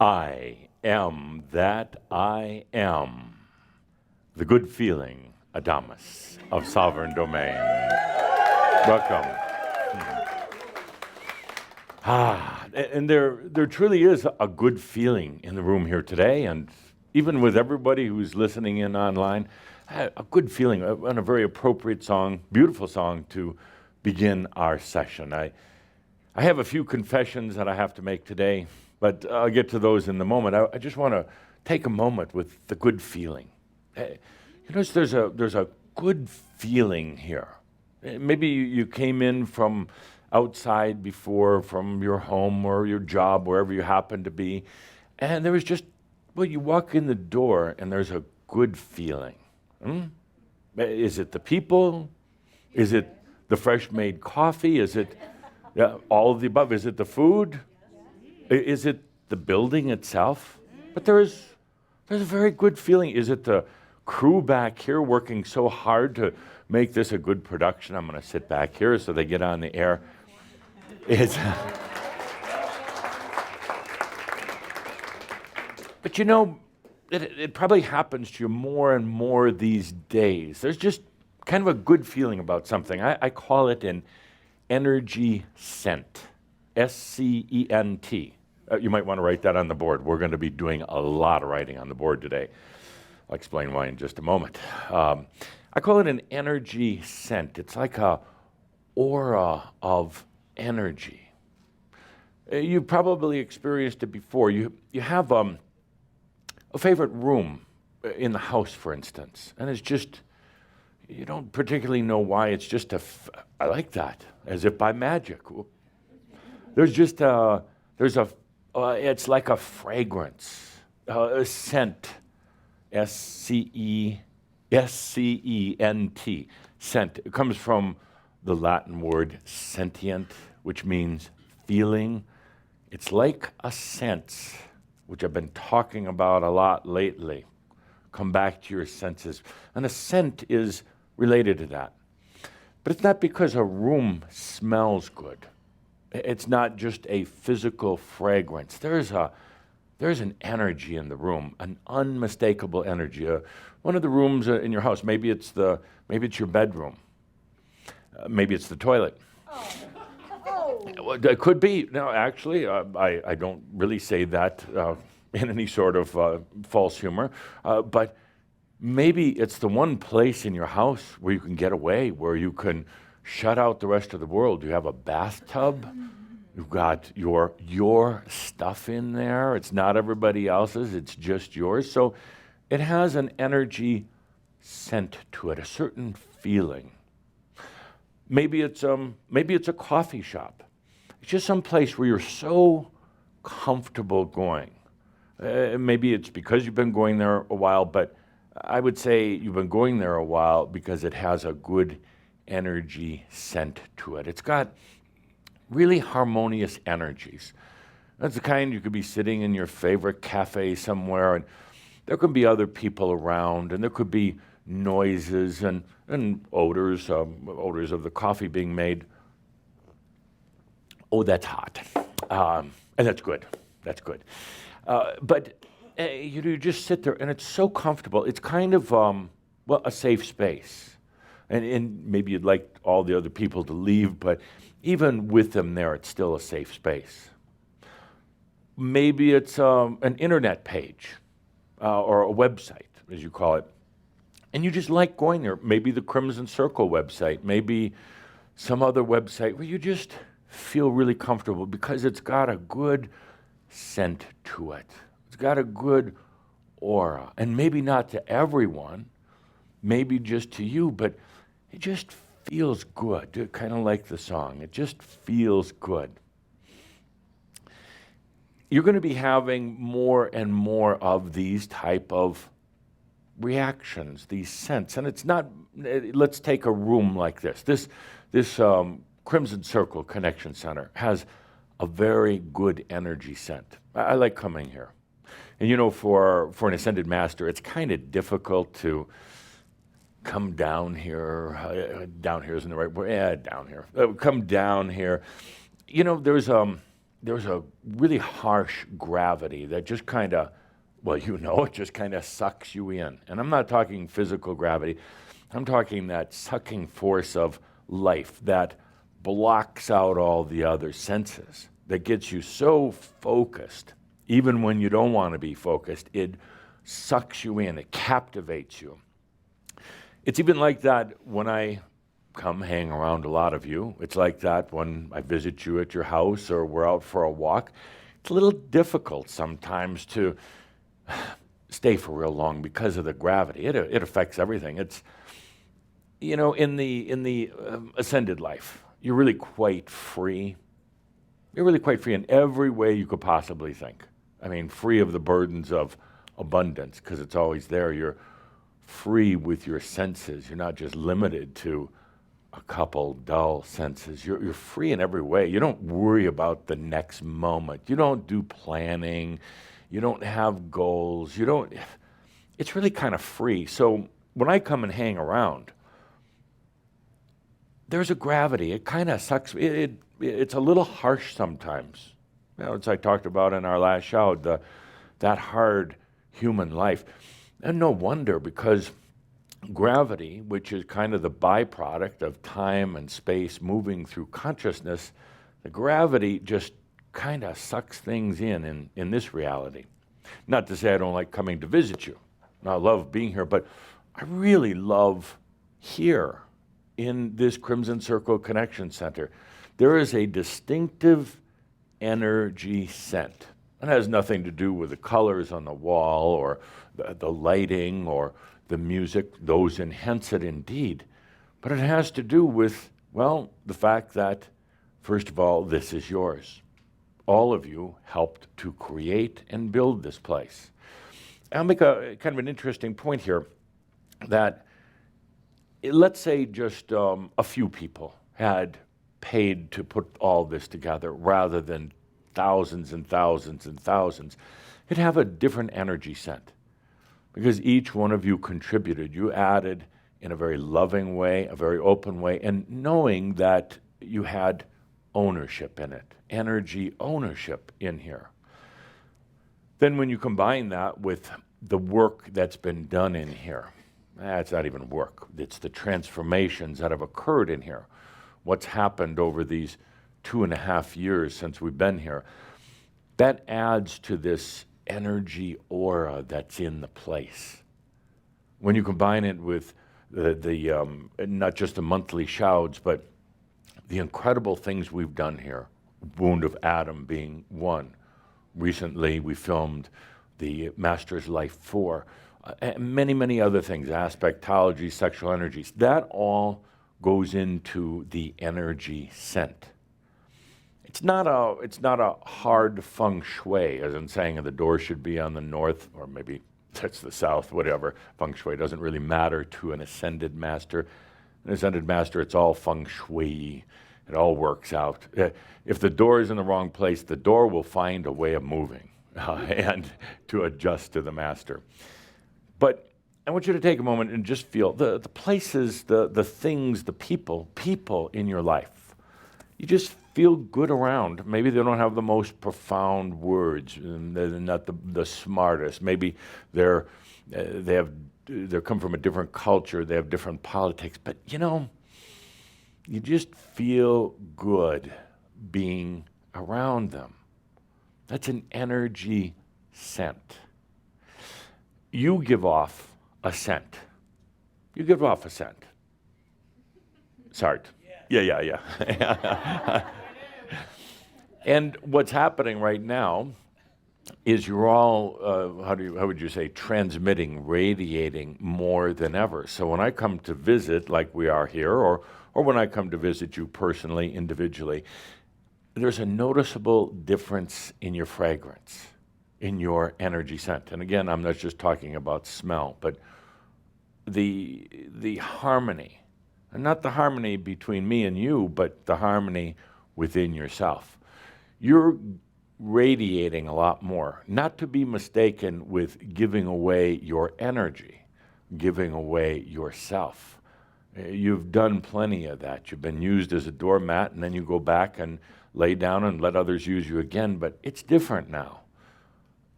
I am that I am. The good feeling, Adamus of Sovereign Domain. Welcome. And there truly is a good feeling in the room here today, and even with everybody who's listening in online, a good feeling, and a very appropriate song, beautiful song to begin our session. I have a few confessions that I have to make today, but I'll get to those in a moment. I just want to take a moment with the good feeling. You notice there's a good feeling here. Maybe you came in from outside before, from your home or your job, wherever you happen to be, and there was just, well, you walk in the door and there's a good feeling. Is it the people? Is it the fresh-made coffee? Is it all of the above? Is it the food? Is it the building itself? But there's a very good feeling. Is it the crew back here working so hard to make this a good production? I'm going to sit back here so they get on the air. But you know, it probably happens to you more and more these days. There's just kind of a good feeling about something. I call it an energy scent, S-C-E-N-T. You might want to write that on the board. We're going to be doing a lot of writing on the board today. I'll explain why in just a moment. I call it an energy scent. It's like a aura of energy. You've probably experienced it before. You have a favorite room in the house, for instance, and it's just, you don't particularly know why. It's just I like that, as if by magic. There's just it's like a fragrance, a scent, S-C-E-N-T, scent. It comes from the Latin word sentient, which means feeling. It's like a sense, which I've been talking about a lot lately. Come back to your senses. And a scent is related to that. But it's not because a room smells good. It's not just a physical fragrance. There's an energy in the room, an unmistakable energy. One of the rooms in your house, maybe it's your bedroom. Maybe it's the toilet. It could be. No, actually, I don't really say that in any sort of false humor. But maybe it's the one place in your house where you can get away, where you can shut out the rest of the world. You have a bathtub. You've got your stuff in there. It's not everybody else's. It's just yours. So it has an energy scent to it, a certain feeling. Maybe it's a coffee shop. It's just some place where you're so comfortable going. Maybe it's because you've been going there a while, but I would say you've been going there a while because it has a good energy scent to it. It's got really harmonious energies. That's the kind you could be sitting in your favorite cafe somewhere, and there could be other people around, and there could be noises and odors of the coffee being made. Oh, that's hot. And that's good. That's good. But you just sit there, and it's so comfortable. It's kind of, a safe space. And maybe you'd like all the other people to leave, but even with them there, it's still a safe space. Maybe it's an internet page or a website, as you call it, and you just like going there. Maybe the Crimson Circle website, maybe some other website where you just feel really comfortable because it's got a good scent to it. It's got a good aura, and maybe not to everyone, maybe just to you, but it just feels good, kind of like the song. It just feels good. You're going to be having more and more of these type of reactions, these scents. And it's not, let's take a room like this. This Crimson Circle Connection Center has a very good energy scent. I like coming here. And you know, for an ascended master, it's kind of difficult to come down here. Down here isn't the right word. Down here. Come down here. You know, there's there's a really harsh gravity that just kind of, well, it just kind of sucks you in. And I'm not talking physical gravity. I'm talking that sucking force of life that blocks out all the other senses, that gets you so focused, even when you don't want to be focused. It sucks you in, it captivates you. It's even like that when I come hang around a lot of you. It's like that when I visit you at your house or we're out for a walk. It's a little difficult sometimes to stay for real long because of the gravity. It affects everything. It's, in the ascended life, you're really quite free. You're really quite free in every way you could possibly think. I mean, free of the burdens of abundance, because it's always there. You're free with your senses. You're not just limited to a couple dull senses. You're free in every way. You don't worry about the next moment. You don't do planning. You don't have goals. It's really kind of free. So when I come and hang around, there's a gravity. It kind of sucks. It's a little harsh sometimes. As I talked about in our last show, that hard human life. And no wonder, because gravity, which is kind of the byproduct of time and space moving through consciousness, the gravity just kind of sucks things in this reality. Not to say I don't like coming to visit you. I love being here, but I really love here in this Crimson Circle Connection Center. There is a distinctive energy scent. It has nothing to do with the colors on the wall or the lighting or the music. Those enhance it indeed. But it has to do with, the fact that, first of all, this is yours. All of you helped to create and build this place. I'll make a kind of an interesting point here that, let's say just a few people had paid to put all this together rather than thousands and thousands and thousands. It'd have a different energy scent because each one of you contributed. You added in a very loving way, a very open way, and knowing that you had ownership in it, energy ownership in here. Then when you combine that with the work that's been done in here, it's not even work. It's the transformations that have occurred in here. What's happened over these 2.5 years since we've been here, that adds to this energy aura that's in the place. When you combine it with the not just the monthly shouts, but the incredible things we've done here, Wound of Adam being one. Recently we filmed the Master's Life 4, and many, many other things, aspectology, sexual energies. That all goes into the energy scent. It's not a hard feng shui, as in saying the door should be on the north, or maybe that's the south, whatever. Feng shui doesn't really matter to an ascended master. An ascended master, it's all feng shui. It all works out. If the door is in the wrong place, the door will find a way of moving and to adjust to the master. But I want you to take a moment and just feel the places, the things, the people in your life. You just feel good around. Maybe they don't have the most profound words, and they're not the smartest. Maybe they come from a different culture, they have different politics, but you just feel good being around them. That's an energy scent. You give off a scent. You give off a scent. Sart. Yeah. And what's happening right now is you're all, how would you say, transmitting, radiating more than ever. So when I come to visit, like we are here, or when I come to visit you personally, individually, there's a noticeable difference in your fragrance, in your energy scent. And again, I'm not just talking about smell, but the harmony, and not the harmony between me and you, but the harmony within yourself. You're radiating a lot more, not to be mistaken with giving away your energy, giving away yourself. You've done plenty of that. You've been used as a doormat, and then you go back and lay down and let others use you again, but it's different now.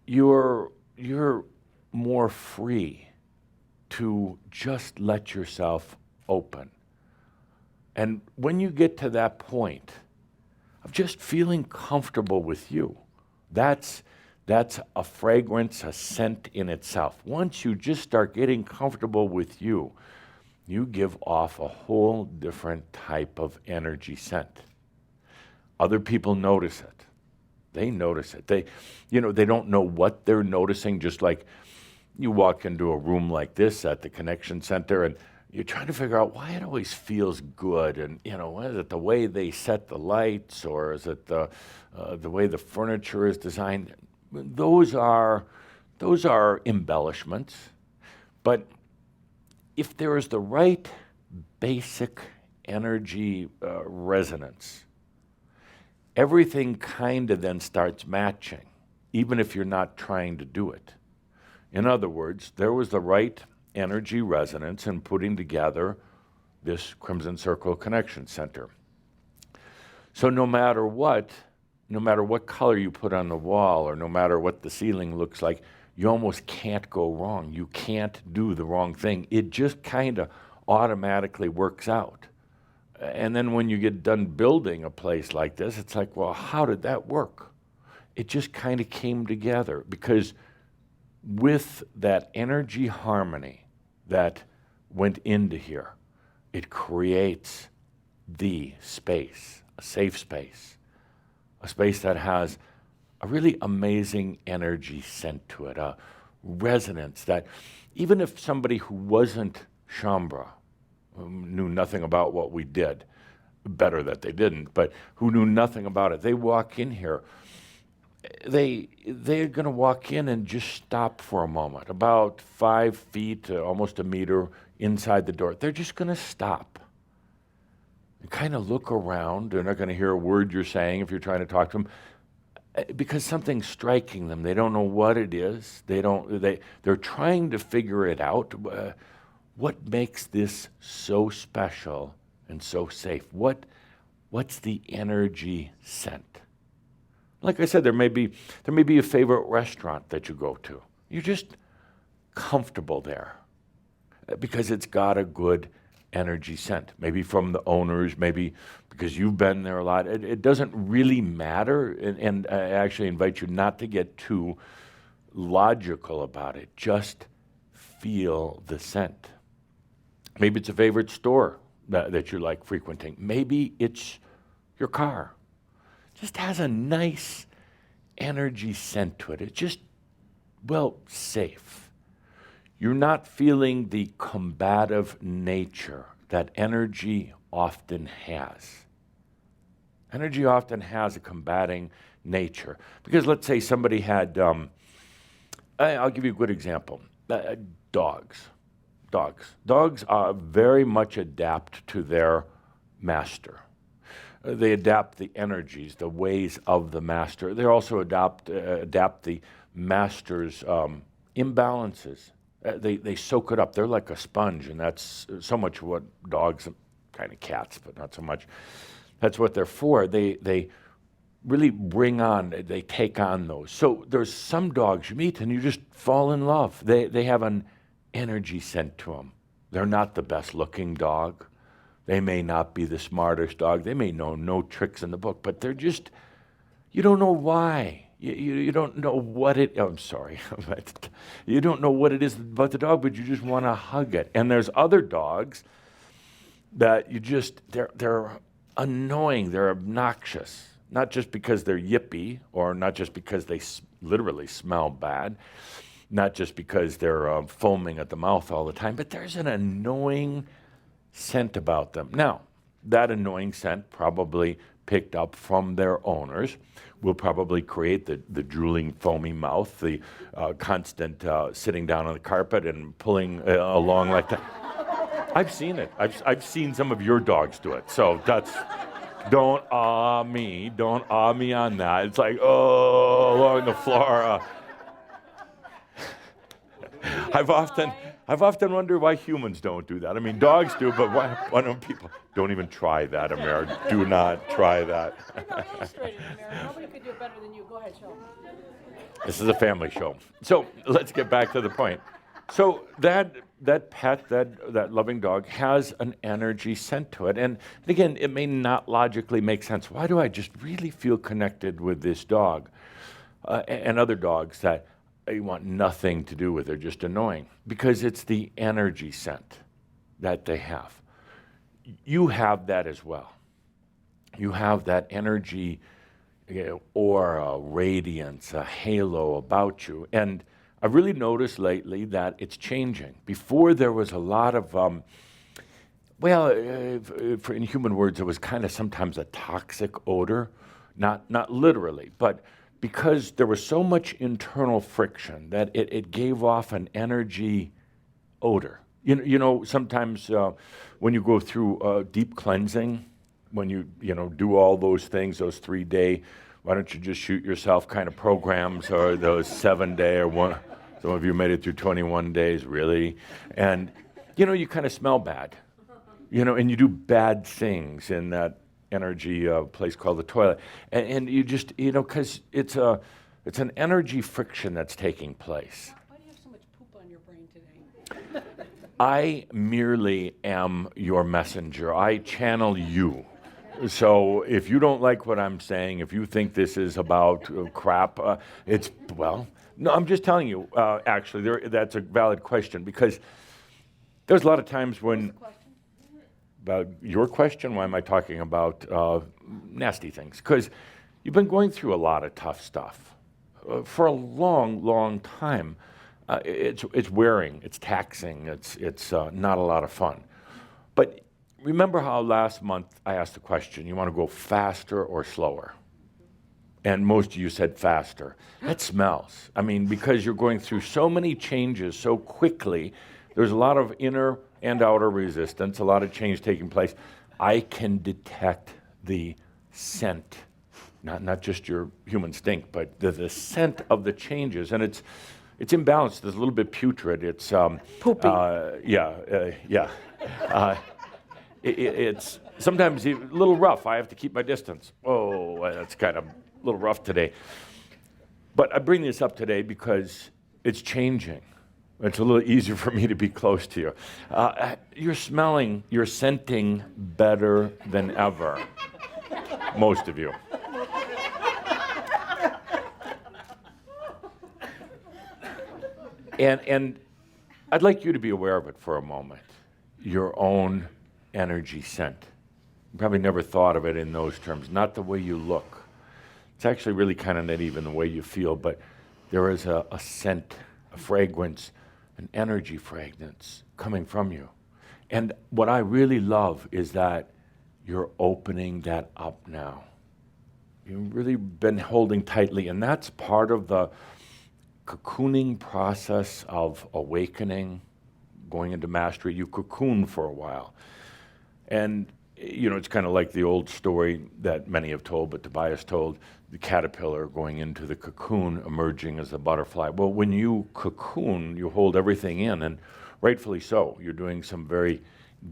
You're more free to just let yourself open. And when you get to that point of just feeling comfortable with you, that's a fragrance, a scent in itself. Once you just start getting comfortable with you, you give off a whole different type of energy scent. Other people notice it. They notice it. They don't know what they're noticing, just like you walk into a room like this at the Connection Center and you're trying to figure out why it always feels good. And, is it the way they set the lights, or is it the way the furniture is designed? Those are embellishments. But if there is the right basic energy resonance, everything kind of then starts matching, even if you're not trying to do it. In other words, there was the right energy resonance in putting together this Crimson Circle Connection Center. So no matter what color you put on the wall, or no matter what the ceiling looks like, you almost can't go wrong. You can't do the wrong thing. It just kind of automatically works out. And then when you get done building a place like this, it's like, well, how did that work? It just kind of came together, because with that energy harmony that went into here, it creates the space, a safe space, a space that has a really amazing energy sent to it, a resonance that even if somebody who wasn't Shambra, who knew nothing about what we did, better that they didn't, but who knew nothing about it, they walk in here, they're going to walk in and just stop for a moment, about 5 feet, almost a meter inside the door. They're just going to stop and kind of look around. They're not going to hear a word you're saying if you're trying to talk to them, because something's striking them. They don't know what it is. They're trying to figure it out. What makes this so special and so safe? What's the energy scent? Like I said, there may be a favorite restaurant that you go to. You're just comfortable there because it's got a good energy scent. Maybe from the owners, maybe because you've been there a lot. It doesn't really matter, and I actually invite you not to get too logical about it. Just feel the scent. Maybe it's a favorite store that you like frequenting. Maybe it's your car. Just has a nice energy scent to it. It's just, safe. You're not feeling the combative nature that energy often has. Energy often has a combating nature. Because let's say somebody had, I'll give you a good example. Dogs. Dogs very much adapt to their master. They adapt the energies, the ways of the master. They also adapt the master's imbalances. They soak it up. They're like a sponge, and that's so much what dogs, kind of cats, but not so much. That's what they're for. They really they take on those. So there's some dogs you meet, and you just fall in love. They have an energy sent to them. They're not the best looking dog. They may not be the smartest dog. They may know no tricks in the book, but they're just, you don't know why. You don't know what it, I'm sorry. You don't know what it is about the dog, but you just want to hug it. And there's other dogs that they're annoying, they're obnoxious. Not just because they're yippy, or not just because they literally smell bad, not just because they're foaming at the mouth all the time, but there's an annoying scent about them. Now, that annoying scent, probably picked up from their owners, will probably create the drooling, foamy mouth, the constant sitting down on the carpet and pulling along like that. I've seen it. I've seen some of your dogs do it. So don't awe me on that. It's like, along the floor. I've often I've often wondered why humans don't do that. I mean, dogs do, but why don't people? Don't even try that, Amir. Do not try that. Illustrated, Amir. Nobody could do it better than you. Go ahead, show. This is a family show. So let's get back to the point. So that pet, that loving dog, has an energy sent to it. And again, it may not logically make sense. Why do I just really feel connected with this dog and other dogs that I want nothing to do with? They're just annoying. Because it's the energy sent that they have. You have that as well. You have that energy, aura, radiance, a halo about you. And I've really noticed lately that it's changing. Before there was a lot of, in human words, it was kind of sometimes a toxic odor, not literally, but because there was so much internal friction that it gave off an energy odor. You know, sometimes when you go through deep cleansing, when you do all those things, those 3-day, why don't you just shoot yourself kind of programs, or those 7-day or one. Some of you made it through 21 days, really. And, you kind of smell bad, and you do bad things in that energy place called the toilet. And you just, because it's an energy friction that's taking place. Why do you have so much poop on your brain today? I merely am your messenger. I channel you. So if you don't like what I'm saying, if you think this is about crap, no, I'm just telling you, actually, that's a valid question, because there's a lot of times when, about your question, why am I talking about nasty things? Because you've been going through a lot of tough stuff for a long, long time. It's wearing, it's taxing, it's not a lot of fun. But remember how last month I asked the question, you want to go faster or slower? And most of you said faster. That smells. I mean, because you're going through so many changes so quickly, there's a lot of inner and outer resistance, a lot of change taking place. I can detect the scent, not just your human stink, but the scent of the changes. And it's imbalanced. It's a little bit putrid. It's Poopy. It's sometimes a little rough. I have to keep my distance. Oh, that's kind of a little rough today. But I bring this up today because it's changing. It's a little easier for me to be close to you. You're scenting better than ever. Most of you. And I'd like you to be aware of it for a moment. Your own energy scent. You probably never thought of it in those terms, not the way you look. It's actually really kind of not even the way you feel, but there is a scent, a fragrance, an energy fragrance coming from you. And what I really love is that you're opening that up now. You've really been holding tightly, and that's part of the cocooning process of awakening, going into mastery. You cocoon for a while. And, it's kind of like the old story that many have told, but Tobias told, the caterpillar going into the cocoon, emerging as a butterfly. Well, when you cocoon, you hold everything in, and rightfully so. You're doing some very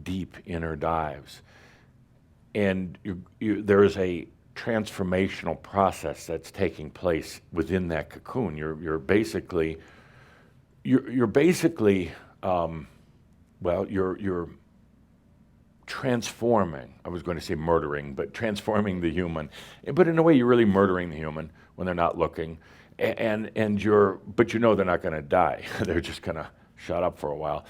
deep inner dives. And there is a transformational process that's taking place within that cocoon. You're basically transforming. I was going to say murdering, but transforming the human. But in a way, you're really murdering the human when they're not looking, but they're not going to die. They're just going to shut up for a while.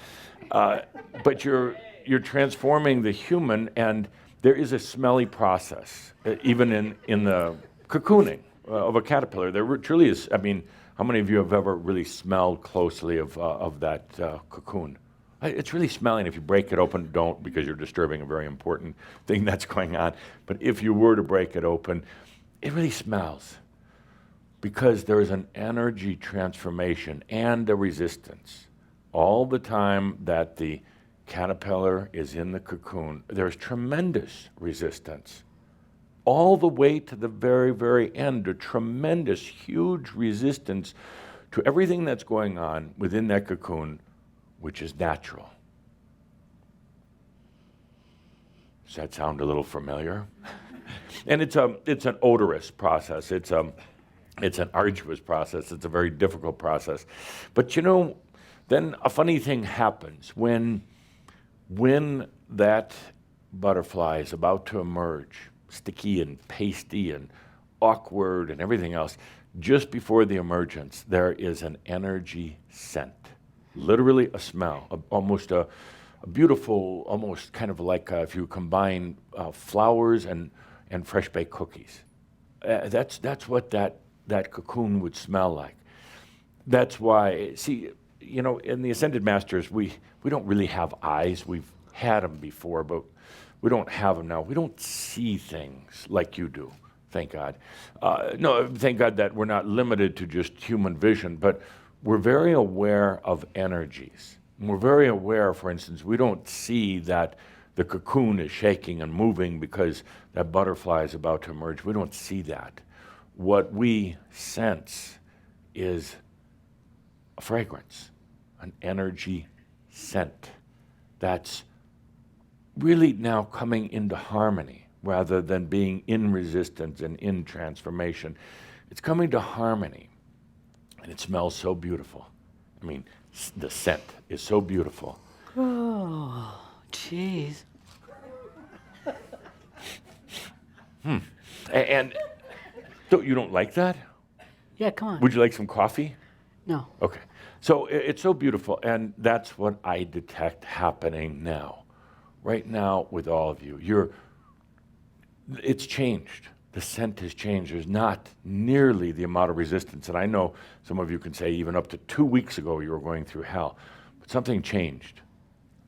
But you're transforming the human, and there is a smelly process, even in the cocooning of a caterpillar. There truly is. I mean, how many of you have ever really smelled closely of that cocoon? It's really smelling. If you break it open, don't, because you're disturbing a very important thing that's going on. But if you were to break it open, it really smells, because there is an energy transformation and a resistance. All the time that the caterpillar is in the cocoon, there's tremendous resistance. All the way to the very, very end, a tremendous, huge resistance to everything that's going on within that cocoon which is natural. Does that sound a little familiar? And it's an odorous process. It's an arduous process. It's a very difficult process. But then a funny thing happens when that butterfly is about to emerge, sticky and pasty and awkward and everything else. Just before the emergence, there is an energy scent, literally a smell, almost a beautiful, almost kind of like if you combine flowers and fresh baked cookies. That's what that cocoon would smell like. That's why, see, in the Ascended Masters, we don't really have eyes. We've had them before, but we don't have them now. We don't see things like you do. Thank God. No, thank God that we're not limited to just human vision, but we're very aware of energies. And we're very aware, for instance, we don't see that the cocoon is shaking and moving because that butterfly is about to emerge. We don't see that. What we sense is a fragrance, an energy scent that's really now coming into harmony rather than being in resistance and in transformation. It's coming to harmony, and it smells so beautiful. I mean, the scent is so beautiful. Oh, jeez. And you don't like that? Yeah, come on. Would you like some coffee? No. Okay. So it's so beautiful, and that's what I detect happening now. Right now with all of you. It's changed. The scent has changed. There's not nearly the amount of resistance. And I know some of you can say even up to 2 weeks ago you were going through hell. But something changed.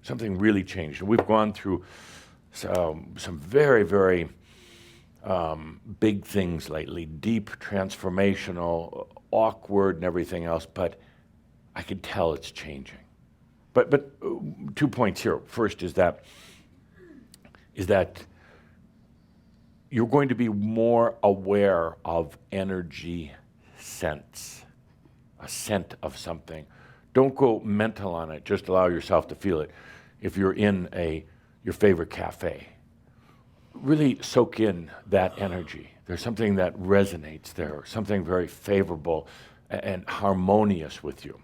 Something really changed. And we've gone through some very, very big things lately, deep, transformational, awkward, and everything else. But I can tell it's changing. But 2 points here. First is that you're going to be more aware of energy scents, a scent of something. Don't go mental on it. Just allow yourself to feel it. If you're in your favorite cafe, really soak in that energy. There's something that resonates there, something very favorable and harmonious with you.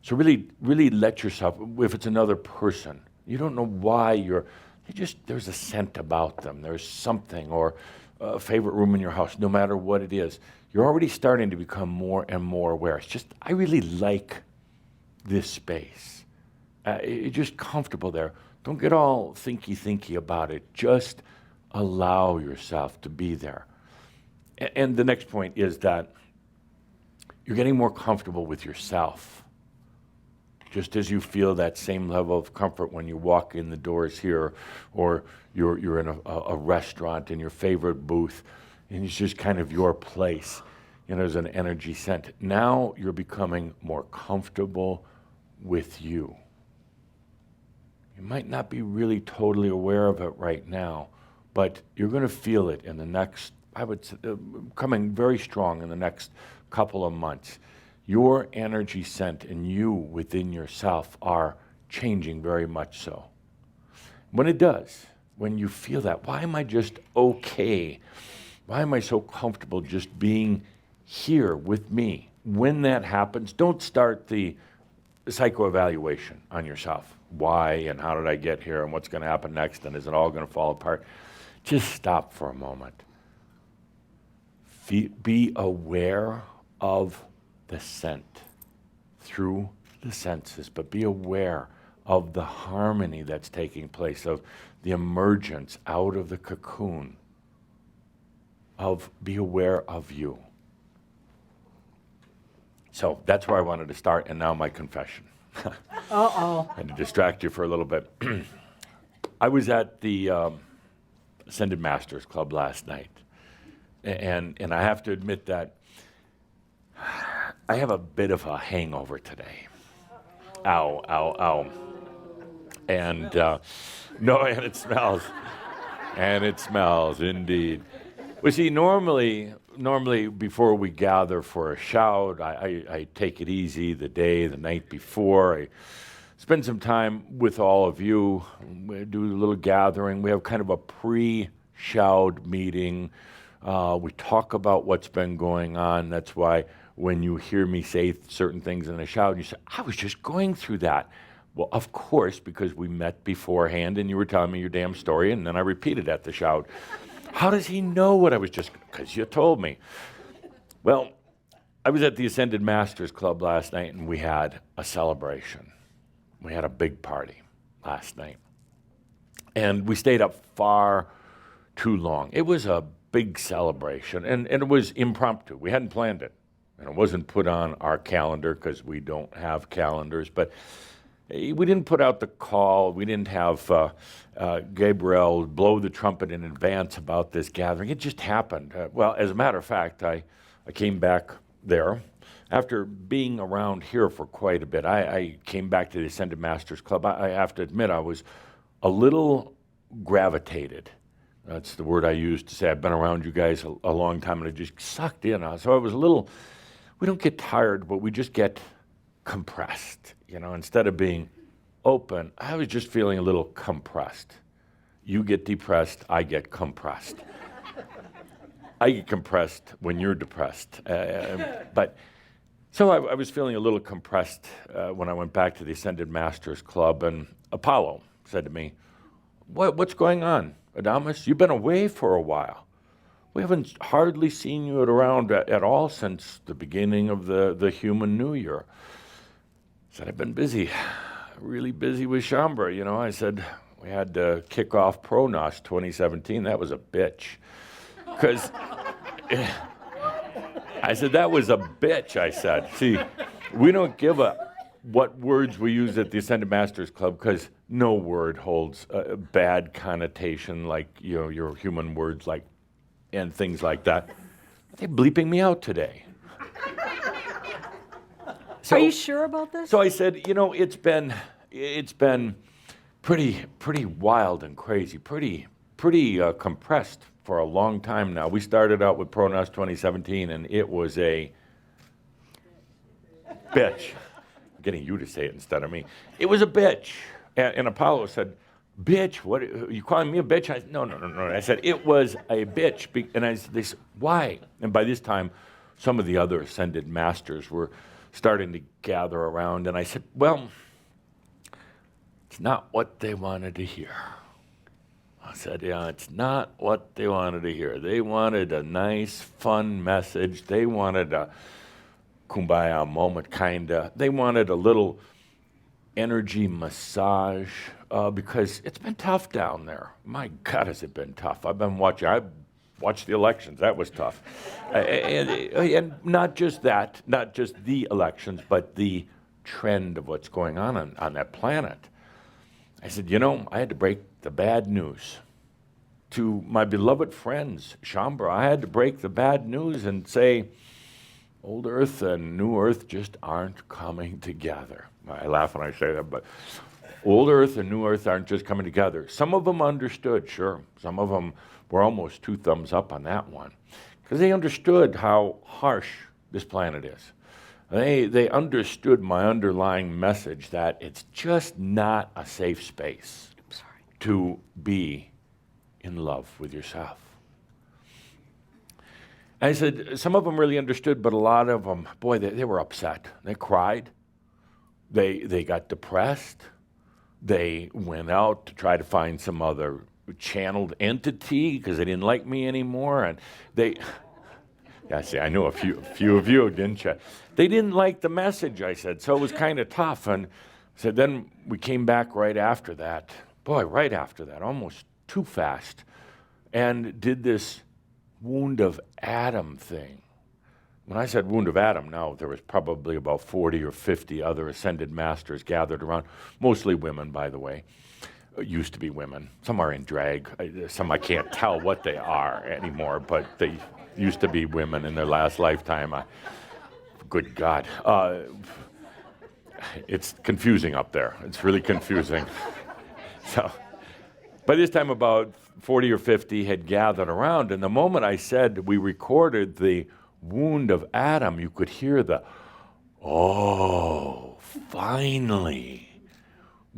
So really let yourself, if it's another person, you don't know why there's a scent about them. There's something, or a favorite room in your house, no matter what it is. You're already starting to become more and more aware. It's just, I really like this space. You're just comfortable there. Don't get all thinky about it. Just allow yourself to be there. And the next point is that you're getting more comfortable with yourself. Just as you feel that same level of comfort when you walk in the doors here, or you're in a restaurant in your favorite booth, and it's just kind of your place. There's an energy scent. Now you're becoming more comfortable with you. You might not be really totally aware of it right now, but you're going to feel it in the next, I would say, coming very strong in the next couple of months. Your energy scent and you within yourself are changing very much so. When it does, when you feel that, why am I just okay? Why am I so comfortable just being here with me? When that happens, don't start the psychoevaluation on yourself. Why and how did I get here and what's going to happen next and is it all going to fall apart? Just stop for a moment. Be aware of the scent through the senses, but be aware of the harmony that's taking place, of the emergence out of the cocoon, be aware of you. So that's where I wanted to start, and now my confession. Uh-oh. And to distract you for a little bit. I was at the Ascended Masters Club last night, and I have to admit that I have a bit of a hangover today. Ow, ow, ow. And no, and it smells. And it smells, indeed. Well, see, normally before we gather for a shout, I take it easy the night before. I spend some time with all of you. We do a little gathering. We have kind of a pre-shout meeting. We talk about what's been going on. That's why when you hear me say certain things in the shout, you say, I was just going through that. Well, of course, because we met beforehand and you were telling me your damn story, and then I repeated at the shout. How does he know what I was just, because you told me. Well, I was at the Ascended Masters Club last night, and we had a celebration. We had a big party last night. And we stayed up far too long. It was a big celebration, and it was impromptu. We hadn't planned it, and it wasn't put on our calendar because we don't have calendars, but we didn't put out the call. We didn't have Gabriel blow the trumpet in advance about this gathering. It just happened. Well, as a matter of fact, I came back there. After being around here for quite a bit, I came back to the Ascended Masters Club. I have to admit, I was a little gravitated. That's the word I use to say I've been around you guys a long time, and I just sucked in. So I was a little, we don't get tired, but we just get compressed. Instead of being open, I was just feeling a little compressed. You get depressed, I get compressed. I get compressed when you're depressed. So I was feeling a little compressed when I went back to the Ascended Masters Club, and Apollo said to me, what's going on, Adamus? You've been away for a while. We haven't hardly seen you around at all since the beginning of the human New Year. I said, I've been busy, really busy with Shambra. I said, we had to kick off Pronos 2017. That was a bitch. Because I said, that was a bitch, I said. See, we don't give a what words we use at the Ascended Masters Club because no word holds a bad connotation like, your human words like, and things like that. They're bleeping me out today. So, Are you sure about this? So I said, it's been pretty wild and crazy, pretty compressed for a long time now. We started out with Pronos 2017, and it was a bitch. I'm getting you to say it instead of me. It was a bitch. And Apollo said, bitch, what, are you calling me a bitch? I said, no. I said, it was a bitch. And they said, why? And by this time, some of the other Ascended Masters were starting to gather around, and I said, well, it's not what they wanted to hear. I said, yeah, it's not what they wanted to hear. They wanted a nice, fun message. They wanted a kumbaya moment, kinda. They wanted a little energy massage because it's been tough down there. My God, has it been tough. I watched the elections. That was tough. And not just that, not just the elections, but the trend of what's going on that planet. I said, I had to break the bad news to my beloved friends, Shambra. I had to break the bad news and say, old Earth and new Earth just aren't coming together. I laugh when I say that, but old Earth and new Earth aren't just coming together. Some of them understood, sure. Some of them were almost 2 thumbs up on that one, because they understood how harsh this planet is. They understood my underlying message that it's just not a safe space to be in love with yourself. I said, some of them really understood, but a lot of them, boy, they were upset. They cried. They got depressed. They went out to try to find some other channeled entity because they didn't like me anymore. And yeah, see, I knew a few of you, didn't you? They didn't like the message, I said, so it was kind of tough. And so then we came back right after that, almost too fast, and did this wound of Adam thing. When I said wound of Adam, now there was probably about 40 or 50 other Ascended Masters gathered around, mostly women, by the way. Used to be women. Some are in drag. Some I can't tell what they are anymore, but they used to be women in their last lifetime. Good God. It's confusing up there. It's really confusing. So by this time, about 40 or 50 had gathered around, and the moment I said we recorded the wound of Adam, you could hear the, oh, finally.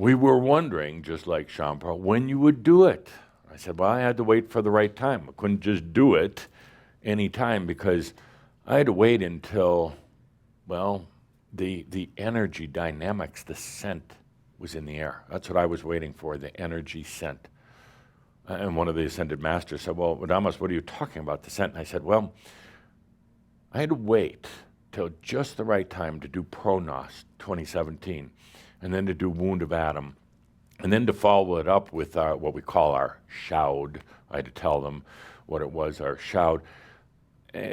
we were wondering, just like Shambhala, when you would do it. I said, well, I had to wait for the right time. I couldn't just do it any time because I had to wait until, well, the energy dynamics, the scent was in the air. That's what I was waiting for, the energy scent. And one of the Ascended Masters said, well, Adamus, what are you talking about, the scent? And I said, well, I had to wait till just the right time to do Pronos 2017, and then to do Wound of Adam, and then to follow it up with what we call our shoud. I had to tell them what it was, our shoud,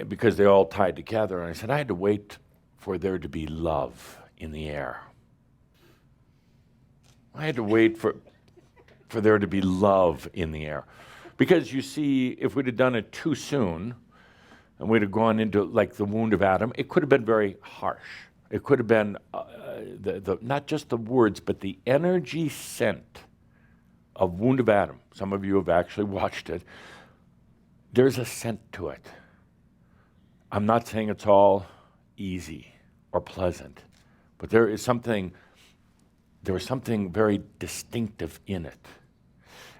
because they all tied together. And I said, I had to wait for there to be love in the air. I had to wait for there to be love in the air. Because you see, if we'd have done it too soon, and we'd have gone into like the Wound of Adam, it could have been very harsh. It could have been not just the words, but the energy scent of Wound of Adam. Some of you have actually watched it. There's a scent to it. I'm not saying it's all easy or pleasant, but there is something very distinctive in it.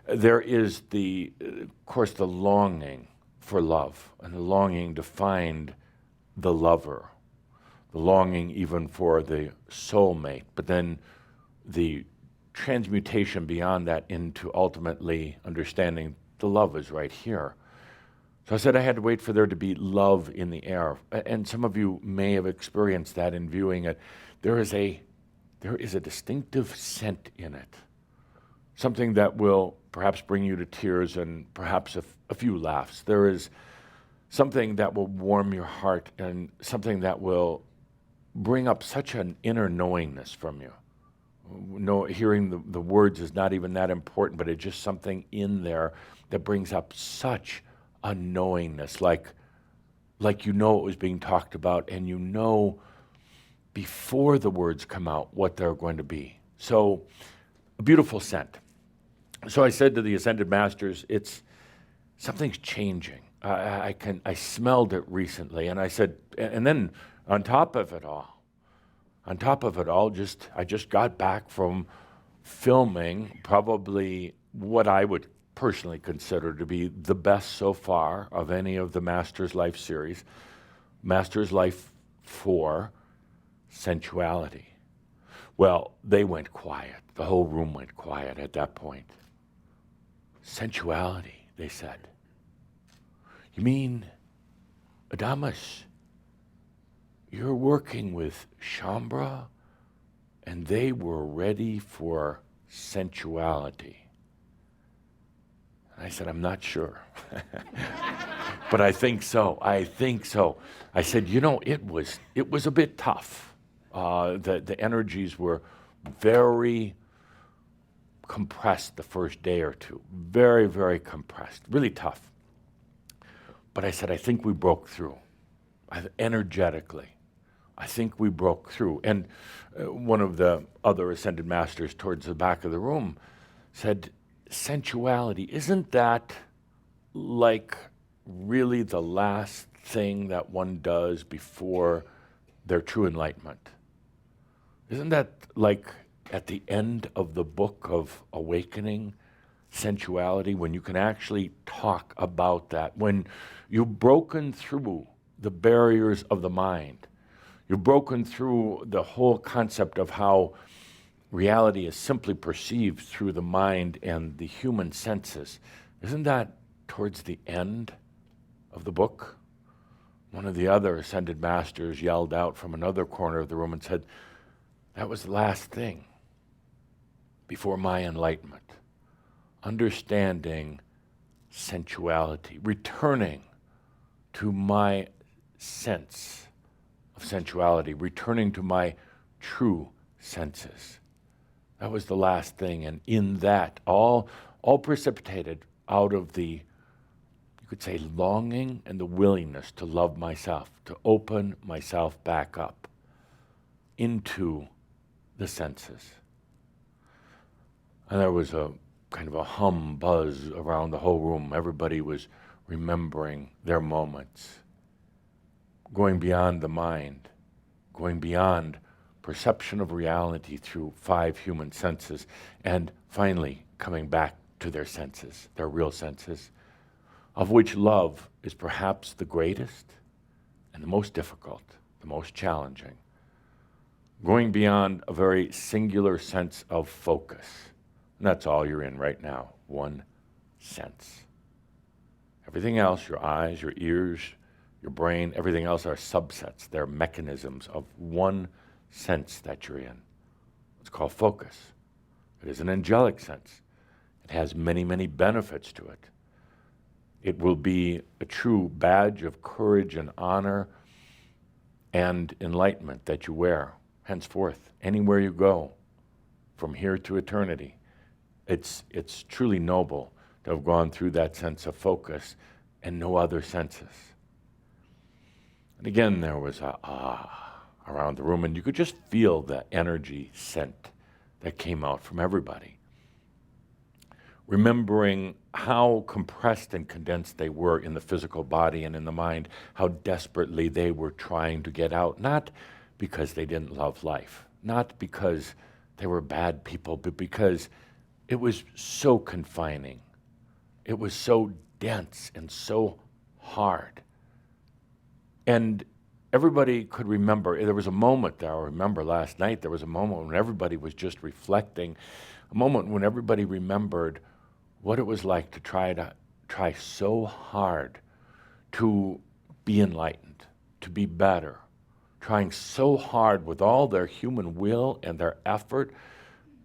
There is of course, the longing for love and the longing to find the lover, the longing even for the soulmate, but then the transmutation beyond that into ultimately understanding the love is right here. So I said I had to wait for there to be love in the air. And some of you may have experienced that in viewing it. There is a distinctive scent in it. Something that will perhaps bring you to tears and perhaps a few laughs. There is something that will warm your heart and something that will bring up such an inner knowingness from you. Hearing the words is not even that important, but it's just something in there that brings up such a knowingness, like you know it was being talked about, and you know before the words come out what they're going to be. So, a beautiful scent. So I said to the Ascended Masters, something's changing. I smelled it recently, and I said, and then on top of it all, I just got back from filming probably what I would personally consider to be the best so far of any of the Master's Life series, Master's Life 4, Sensuality. Well, they went quiet. The whole room went quiet at that point. Sensuality, they said. You mean, Adamus, you're working with Shambhala, and they were ready for sensuality. And I said, I'm not sure. But I think so. I said, it was a bit tough. The energies were very compressed the first day or two. Very, very compressed. Really tough. But I said, I think we broke through. Energetically. I think we broke through. And one of the other Ascended Masters towards the back of the room said, sensuality, isn't that like really the last thing that one does before their true enlightenment? Isn't that like at the end of the book of awakening, sensuality, when you can actually talk about that, when you've broken through the barriers of the mind, you've broken through the whole concept of how reality is simply perceived through the mind and the human senses. Isn't that towards the end of the book? One of the other Ascended Masters yelled out from another corner of the room and said, that was the last thing before my enlightenment. Understanding sensuality, returning to my sense of sensuality, returning to my true senses. That was the last thing, and in that, all precipitated out of the, you could say, longing and the willingness to love myself, to open myself back up into the senses. And there was a kind of a hum, buzz around the whole room. Everybody was remembering their moments, going beyond the mind, going beyond perception of reality through 5 human senses, and finally coming back to their senses, their real senses, of which love is perhaps the greatest and the most difficult, the most challenging. Going beyond a very singular sense of focus. And that's all you're in right now, one sense. Everything else, your eyes, your ears, your brain, everything else are subsets. They're mechanisms of one sense that you're in. It's called focus. It is an angelic sense. It has many, many benefits to it. It will be a true badge of courage and honor and enlightenment that you wear henceforth, anywhere you go, from here to eternity. It's truly noble to have gone through that sense of focus and no other senses. And again, there was a around the room, and you could just feel the energy scent that came out from everybody. Remembering how compressed and condensed they were in the physical body and in the mind, how desperately they were trying to get out, not because they didn't love life, not because they were bad people, but because it was so confining. It was so dense and so hard. And everybody could remember, there was a moment there, I remember last night, there was a moment when everybody was just reflecting, a moment when everybody remembered what it was like to try so hard to be enlightened, to be better, trying so hard with all their human will and their effort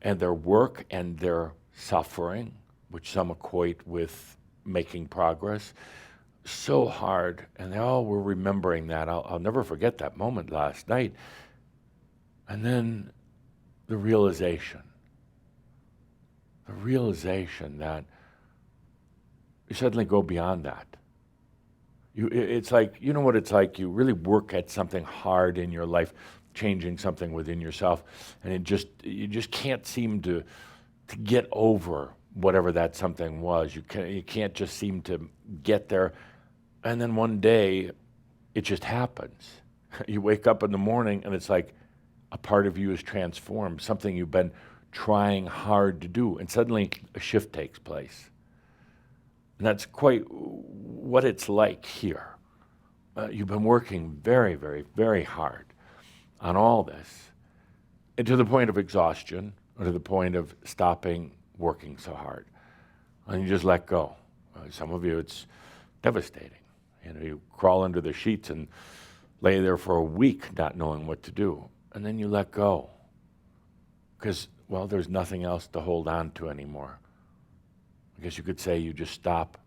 and their work and their suffering, which some equate with making progress, so hard, and they all were remembering that. I'll never forget that moment last night. And then the realization that you suddenly go beyond that. It's like, you know what it's like, you really work at something hard in your life, changing something within yourself, and you just can't seem to get over whatever that something was. You can't just seem to get there. And then one day, it just happens. You wake up in the morning and it's like a part of you is transformed, something you've been trying hard to do, and suddenly a shift takes place. And that's quite what it's like here. You've been working very, very, very hard on all this, and to the point of exhaustion, or to the point of stopping working so hard. And you just let go. Some of you, it's devastating. You crawl under the sheets and lay there for a week not knowing what to do. And then you let go. Because, well, there's nothing else to hold on to anymore. I guess you could say you just stop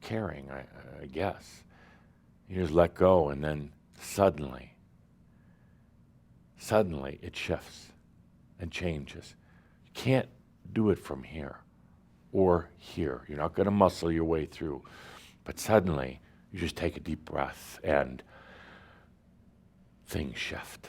caring, I guess. You just let go, and then suddenly it shifts and changes. You can't do it from here or here. You're not going to muscle your way through. But suddenly, you just take a deep breath and things shift.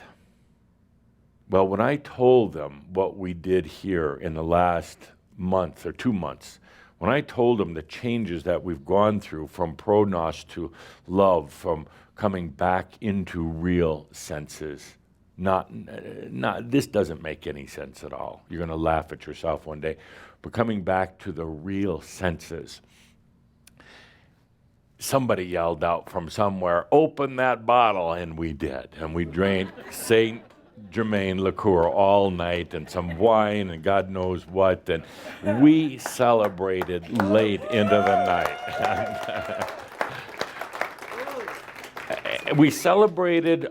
Well, when I told them what we did here in the last month or 2 months, when I told them the changes that we've gone through from pronos to love, from coming back into real senses, not this doesn't make any sense at all. You're going to laugh at yourself one day. But coming back to the real senses, somebody yelled out from somewhere, "Open that bottle," and we did. And we drank St. Germain liqueur all night and some wine and God knows what. And we celebrated late into the night. We celebrated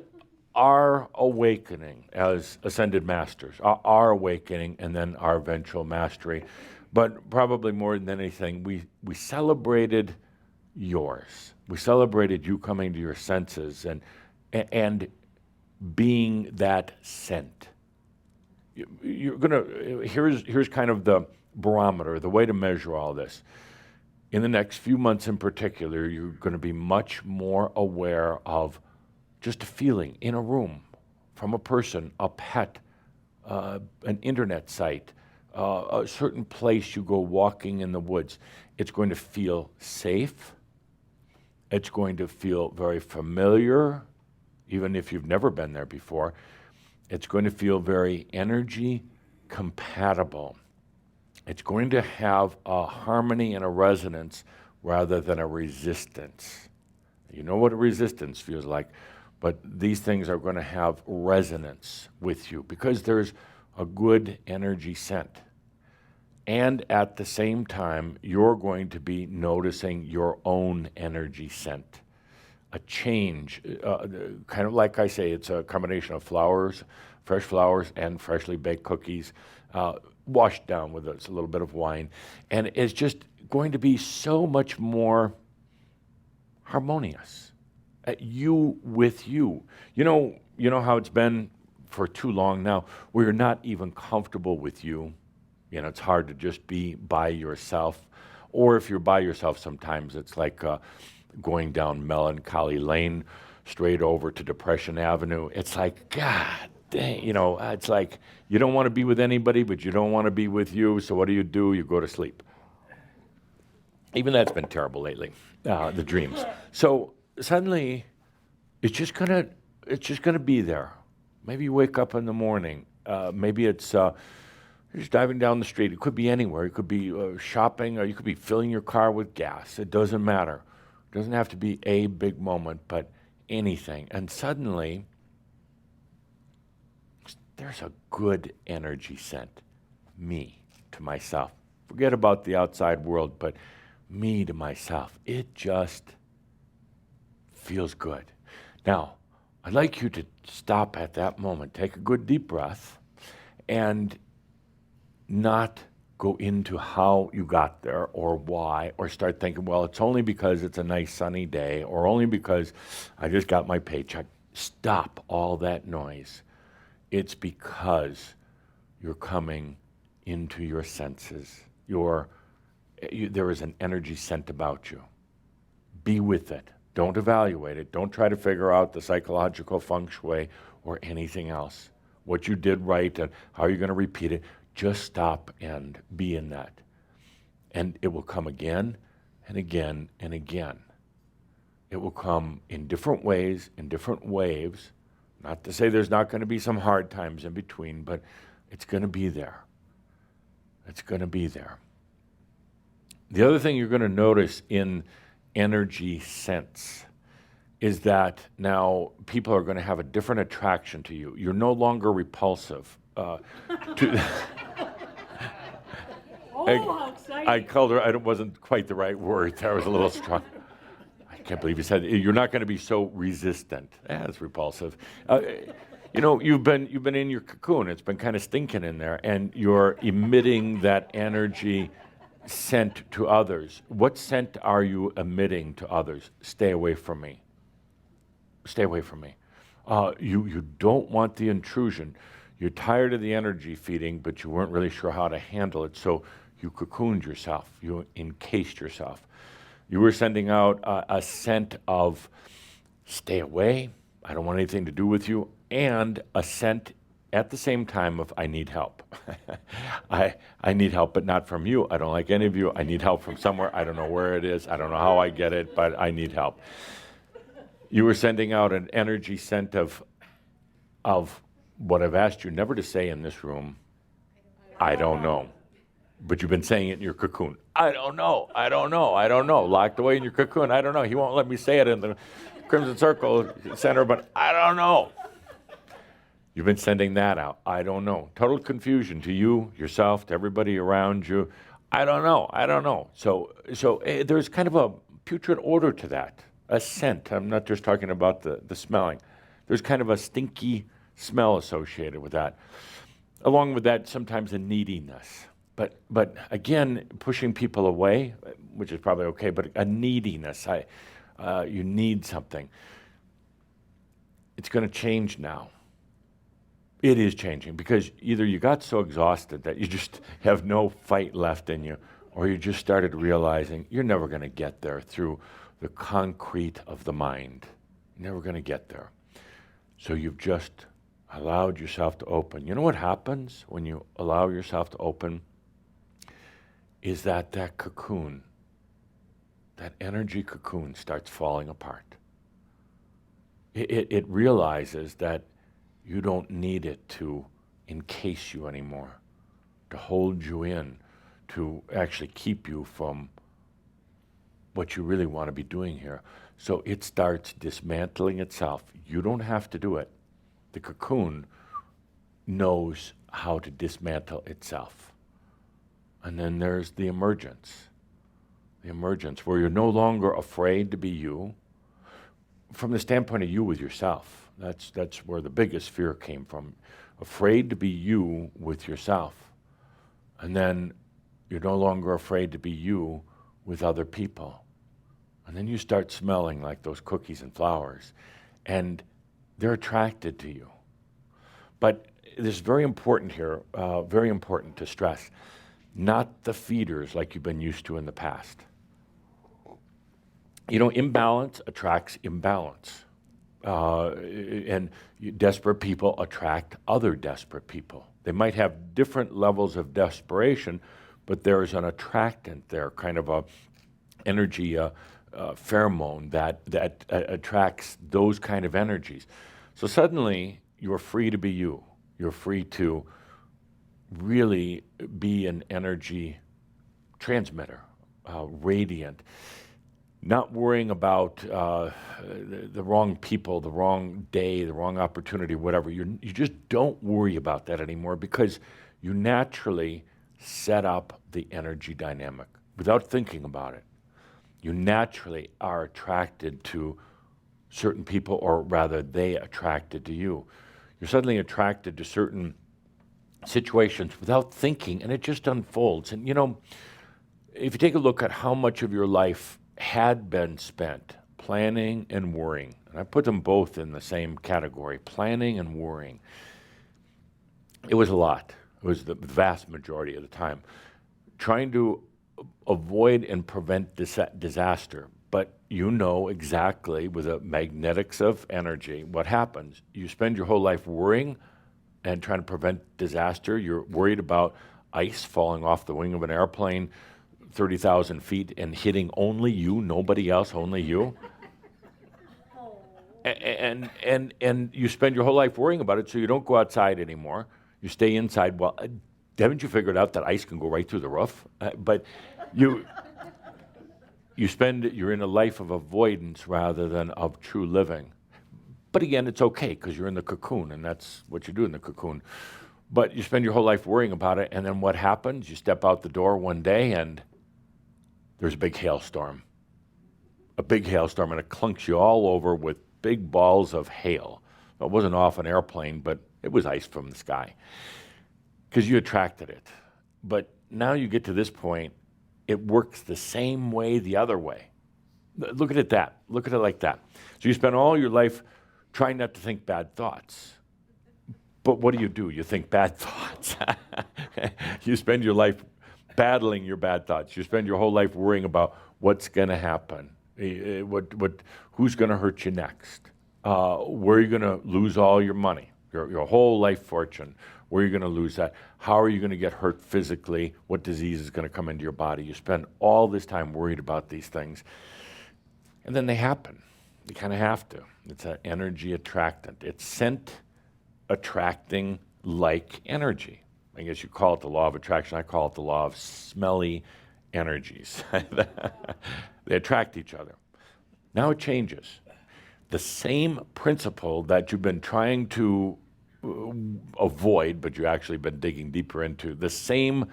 our awakening as ascended masters, our awakening and then our eventual mastery. But probably more than anything, we celebrated yours. We celebrated you coming to your senses and being that scent. Here's kind of the barometer, the way to measure all this. In the next few months in particular, you're going to be much more aware of just a feeling in a room, from a person, a pet, an internet site, a certain place you go walking in the woods. It's going to feel safe. It's going to feel very familiar, even if you've never been there before. It's going to feel very energy compatible. It's going to have a harmony and a resonance rather than a resistance. You know what a resistance feels like, but these things are going to have resonance with you because there's a good energy scent. And at the same time, you're going to be noticing your own energy scent. A change, kind of like I say, it's a combination of flowers, fresh flowers, and freshly baked cookies, washed down with a little bit of wine. And it's just going to be so much more harmonious. You with you. You know how it's been for too long now, where you're not even comfortable with you. You know, it's hard to just be by yourself. Or if you're by yourself, sometimes it's like going down Melancholy Lane, straight over to Depression Avenue. It's like, God dang, it's like you don't want to be with anybody, but you don't want to be with you. So what do? You go to sleep. Even that's been terrible lately, the dreams. So suddenly, it's just gonna be there. Maybe you wake up in the morning. Maybe it's you're just driving down the street. It could be anywhere. It could be shopping, or you could be filling your car with gas. It doesn't matter. It doesn't have to be a big moment, but anything. And suddenly, there's a good energy scent. Me to myself. Forget about the outside world, but me to myself. It just feels good. Now, I'd like you to stop at that moment, take a good deep breath, and not go into how you got there or why, or start thinking, well, it's only because it's a nice sunny day, or only because I just got my paycheck. Stop all that noise. It's because you're coming into your senses. There is an energy scent about you. Be with it. Don't evaluate it. Don't try to figure out the psychological feng shui or anything else. What you did right and how you're going to repeat it. Just stop and be in that. And it will come again and again and again. It will come in different ways, in different waves. Not to say there's not going to be some hard times in between, but it's going to be there. It's going to be there. The other thing you're going to notice in energy sense is that now people are going to have a different attraction to you. You're no longer repulsive. Oh, how exciting. I called her, it wasn't quite the right word. I was a little strong. I can't believe you said it. You're not going to be so resistant. That's repulsive. You've been in your cocoon. It's been kind of stinking in there, and you're emitting that energy scent to others. What scent are you emitting to others? Stay away from me. Stay away from me. You don't want the intrusion. You're tired of the energy feeding, but you weren't really sure how to handle it, so you cocooned yourself. You encased yourself. You were sending out a scent of stay away, I don't want anything to do with you, and a scent at the same time of I need help. I need help, but not from you. I don't like any of you. I need help from somewhere. I don't know where it is. I don't know how I get it, but I need help. You were sending out an energy scent of what I've asked you never to say in this room. I don't know. But you've been saying it in your cocoon. I don't know. Locked away in your cocoon. I don't know. He won't let me say it in the Crimson Circle Center, but I don't know. You've been sending that out. I don't know. Total confusion to you, yourself, to everybody around you. I don't know. So there's kind of a putrid odor to that, a scent. I'm not just talking about the smelling. There's kind of a stinky smell associated with that. Along with that, sometimes a neediness. But again, pushing people away, which is probably okay, but a neediness. You need something. It's going to change now. It is changing because either you got so exhausted that you just have no fight left in you, or you just started realizing you're never going to get there through the concrete of the mind. You're never going to get there. So you've just allowed yourself to open. You know what happens when you allow yourself to open? Is that cocoon, that energy cocoon starts falling apart. It realizes that You don't need it to encase you anymore, to hold you in, to actually keep you from what you really want to be doing here. So it starts dismantling itself. You don't have to do it. The cocoon knows how to dismantle itself. And then there's the emergence where you're no longer afraid to be you. From the standpoint of you with yourself, that's where the biggest fear came from. Afraid to be you with yourself. And then you're no longer afraid to be you with other people. And then you start smelling like those cookies and flowers. And they're attracted to you. But this is very important here, very important to stress. Not the feeders like you've been used to in the past. You know, imbalance attracts imbalance. And desperate people attract other desperate people. They might have different levels of desperation, but there is an attractant there, kind of a energy pheromone that attracts those kind of energies. So suddenly, you're free to be you. You're free to really be an energy transmitter, radiant, not worrying about the wrong people, the wrong day, the wrong opportunity, whatever. You just don't worry about that anymore because you naturally set up the energy dynamic without thinking about it. You naturally are attracted to certain people, or rather they attracted to you. You're suddenly attracted to certain situations without thinking, and it just unfolds. And you know, if you take a look at how much of your life had been spent planning and worrying, and I put them both in the same category, planning and worrying, it was a lot. It was the vast majority of the time. Trying to avoid and prevent disaster. But you know exactly, with the magnetics of energy, what happens. You spend your whole life worrying and trying to prevent disaster. You're worried about ice falling off the wing of an airplane 30,000 feet and hitting only you, nobody else, only you. And you spend your whole life worrying about it, so you don't go outside anymore. You stay inside. Well, haven't you figured out that ice can go right through the roof? But you're in a life of avoidance rather than of true living. But again, it's okay because you're in the cocoon, and that's what you do in the cocoon. But you spend your whole life worrying about it, and then what happens? You step out the door one day, and there's a big hailstorm. A big hailstorm, and it clunks you all over with big balls of hail. It wasn't off an airplane, but it was ice from the sky because you attracted it. But now you get to this point, it works the same way the other way. Look at it that. Look at it like that. So you spend all your life trying not to think bad thoughts. But what do? You think bad thoughts. You spend your life battling your bad thoughts. You spend your whole life worrying about what's going to happen, who's going to hurt you next, where are you going to lose all your money, your whole life fortune, where are you going to lose that, how are you going to get hurt physically, what disease is going to come into your body. You spend all this time worried about these things, and then they happen. You kind of have to. It's an energy attractant. It's scent attracting like energy. I guess you call it the law of attraction. I call it the law of smelly energies. They attract each other. Now it changes. The same principle that you've been trying to avoid, but you've actually been digging deeper into, the same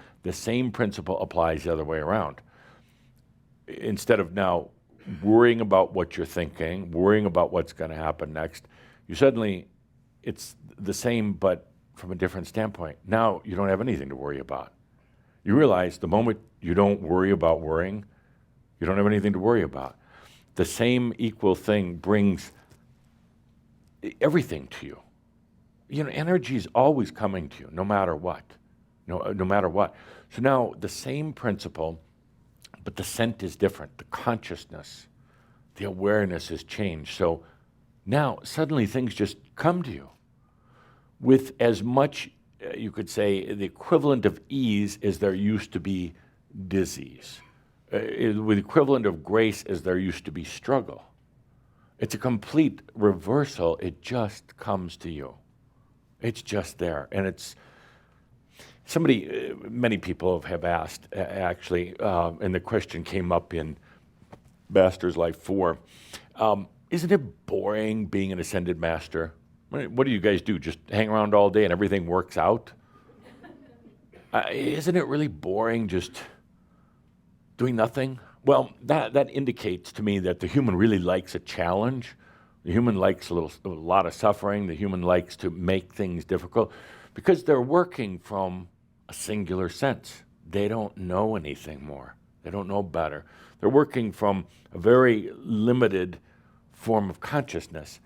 principle applies the other way around. Instead of now worrying about what you're thinking, worrying about what's going to happen next, it's the same, but from a different standpoint. Now you don't have anything to worry about. You realize the moment you don't worry about worrying, you don't have anything to worry about. The same equal thing brings everything to you. You know, energy is always coming to you, no matter what. No matter what. So now the same principle, but the scent is different. The consciousness, the awareness has changed. So now suddenly things just come to you with as much, you could say, the equivalent of ease as there used to be disease, with equivalent of grace as there used to be struggle. It's a complete reversal. It just comes to you. It's just there. And it's somebody, many people have asked, actually, and the question came up in Master's Life 4. Isn't it boring being an ascended master? What do you guys do? Just hang around all day and everything works out? Isn't it really boring just doing nothing? Well, that indicates to me that the human really likes a challenge. The human likes a lot of suffering. The human likes to make things difficult because they're working from a singular sense. They don't know anything more. They don't know better. They're working from a very limited form of consciousness.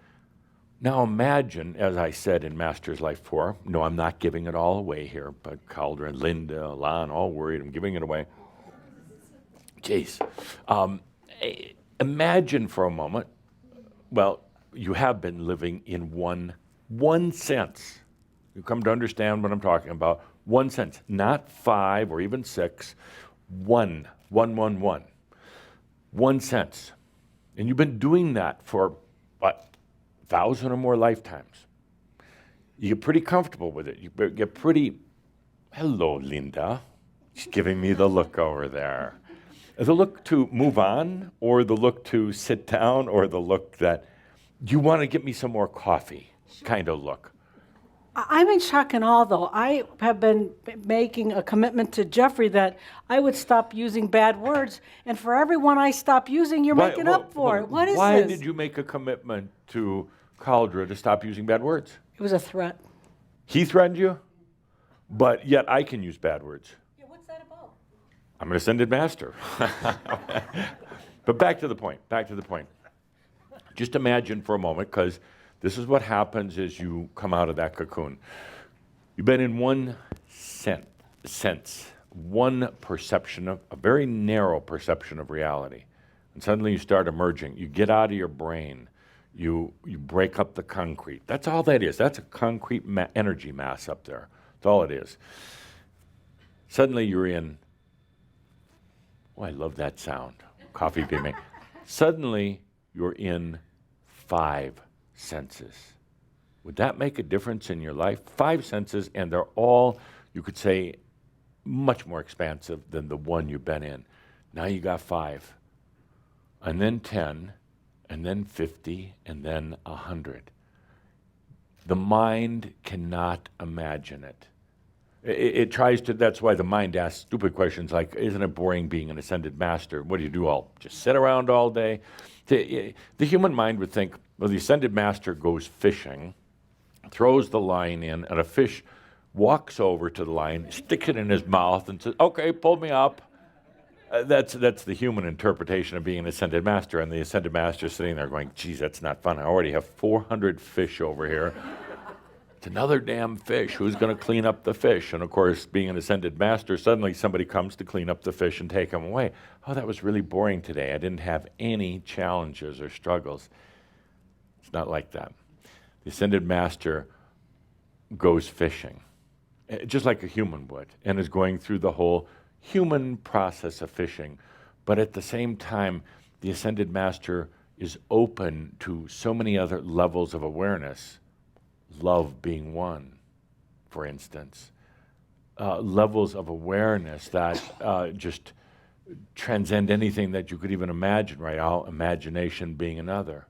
Now imagine, as I said in Master's Life 4, no, I'm not giving it all away here, but Calder and Linda, Lon, all worried I'm giving it away. Jeez. Imagine for a moment, well, you have been living in one sense. You come to understand what I'm talking about. One sense, not 5 or even 6, one sense. And you've been doing that for, 1,000 or more lifetimes. You get pretty comfortable with it. You get pretty, hello, Linda. She's giving me the look over there. The look to move on, or the look to sit down, or the look that, do you want to get me some more coffee kind of look? I'm in shock and awe, though. I have been making a commitment to Jeffrey that I would stop using bad words, and for every one I stop using, you're making up for it. What is why this? Did you make a commitment to Caldra to stop using bad words? It was a threat. He threatened you? But yet I can use bad words. Yeah, what's that about? I'm an ascended master. But back to the point. Just imagine for a moment, because this is what happens as you come out of that cocoon. You've been in one sense, one perception of, a very narrow perception of reality. And suddenly you start emerging. You get out of your brain. You break up the concrete. That's all that is. That's a concrete energy mass up there. That's all it is. Suddenly you're in, oh, I love that sound, coffee beaming. Suddenly you're in 5 senses. Would that make a difference in your life? 5 senses, and they're all, you could say, much more expansive than the one you've been in. Now you got 5, and then 10, and then 50, and then 100. The mind cannot imagine it. It tries to, that's why the mind asks stupid questions like, isn't it boring being an ascended master? What do you do all? Just sit around all day? The human mind would think, well, the ascended master goes fishing, throws the line in, and a fish walks over to the line, sticks it in his mouth, and says, okay, pull me up. That's the human interpretation of being an ascended master, and the ascended master is sitting there going, geez, that's not fun. I already have 400 fish over here. It's another damn fish. Who's going to clean up the fish? And of course, being an ascended master, suddenly somebody comes to clean up the fish and take them away. Oh, that was really boring today. I didn't have any challenges or struggles. It's not like that. The ascended master goes fishing, just like a human would, and is going through the whole human process of fishing. But at the same time, the ascended master is open to so many other levels of awareness, love being one, for instance. Levels of awareness that just transcend anything that you could even imagine right now, imagination being another.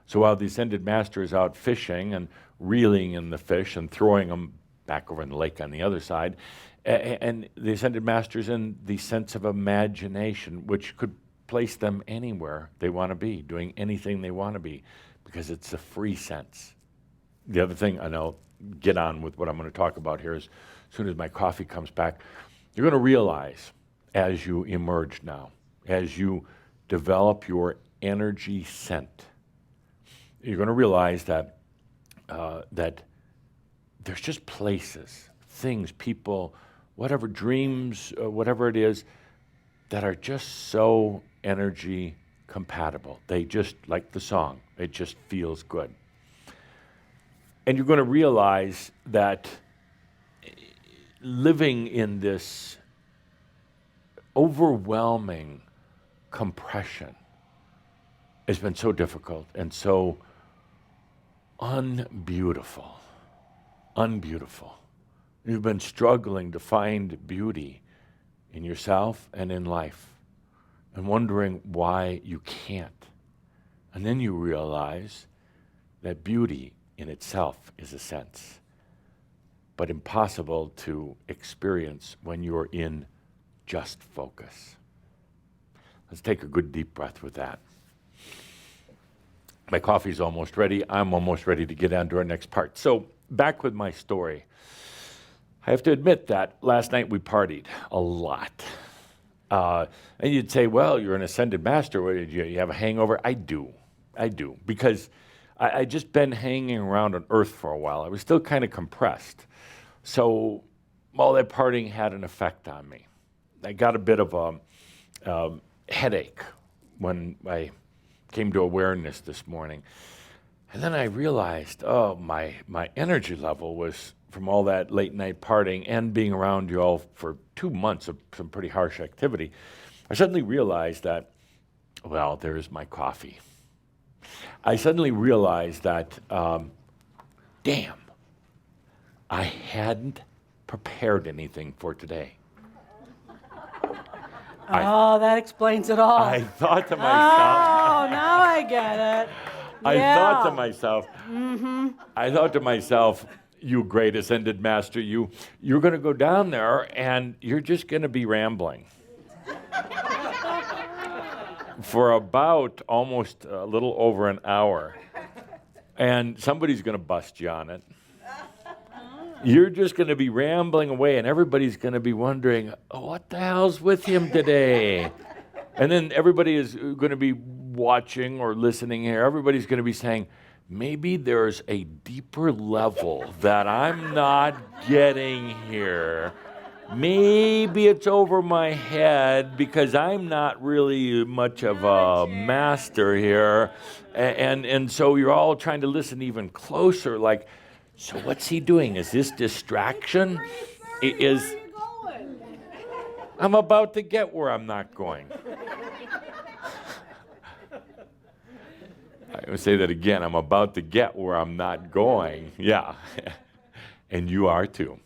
So while the ascended master is out fishing and reeling in the fish and throwing them back over in the lake on the other side, and the ascended master is in the sense of imagination, which could place them anywhere they want to be, doing anything they want to be, because it's a free sense. The other thing, and I'll get on with what I'm going to talk about here, is as soon as my coffee comes back, you're going to realize as you emerge now, as you develop your energy scent, you're going to realize that that there's just places, things, people, whatever, dreams, whatever it is, that are just so energy compatible. They just, like the song, it just feels good. And you're going to realize that living in this overwhelming compression has been so difficult and so unbeautiful. unbeautiful. You've been struggling to find beauty in yourself and in life and wondering why you can't. And then you realize that beauty in itself is a sense, but impossible to experience when you're in just focus. Let's take a good deep breath with that. My coffee's almost ready. I'm almost ready to get on to our next part. So back with my story. I have to admit that last night we partied a lot. And you'd say, well, you're an ascended master. What, did you have a hangover? I do. Because I just been hanging around on Earth for a while. I was still kind of compressed. So all that partying had an effect on me. I got a bit of a headache when I came to awareness this morning. And then I realized, my energy level was from all that late night partying and being around you all for 2 months of some pretty harsh activity. I suddenly realized that, well, there's my coffee. I suddenly realized that, damn, I hadn't prepared anything for today. That explains it all. I thought to myself. Oh, now I get it. I Yeah. thought to myself, you great ascended master, you're going to go down there and you're just going to be rambling for about almost a little over an hour, and somebody's going to bust you on it. You're just going to be rambling away, and everybody's going to be wondering, what the hell's with him today? And then everybody is going to be watching or listening here. Everybody's going to be saying, maybe there's a deeper level that I'm not getting here. Maybe it's over my head because I'm not really much of a master here. And so you're all trying to listen even closer, like, so what's he doing? Is this distraction? I'm about to get where I'm not going. I would say that again. I'm about to get where I'm not going. Yeah. And you are too.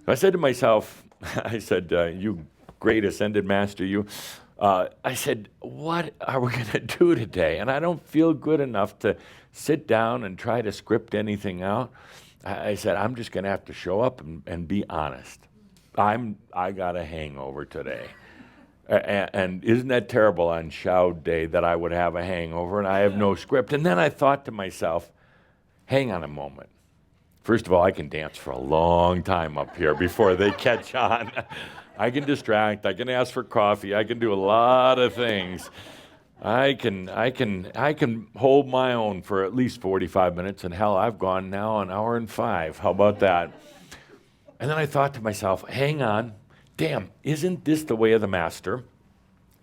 I said to myself, you great ascended master, I said, what are we going to do today? And I don't feel good enough to sit down and try to script anything out. I said, I'm just going to have to show up and be honest. I got a hangover today. And isn't that terrible on Shout Day that I would have a hangover and I have no script? And then I thought to myself, hang on a moment. First of all, I can dance for a long time up here before they catch on. I can distract, I can ask for coffee, I can do a lot of things. I can hold my own for at least 45 minutes, and hell, I've gone now an hour and 5. How about that? And then I thought to myself, hang on, damn, isn't this the way of the master?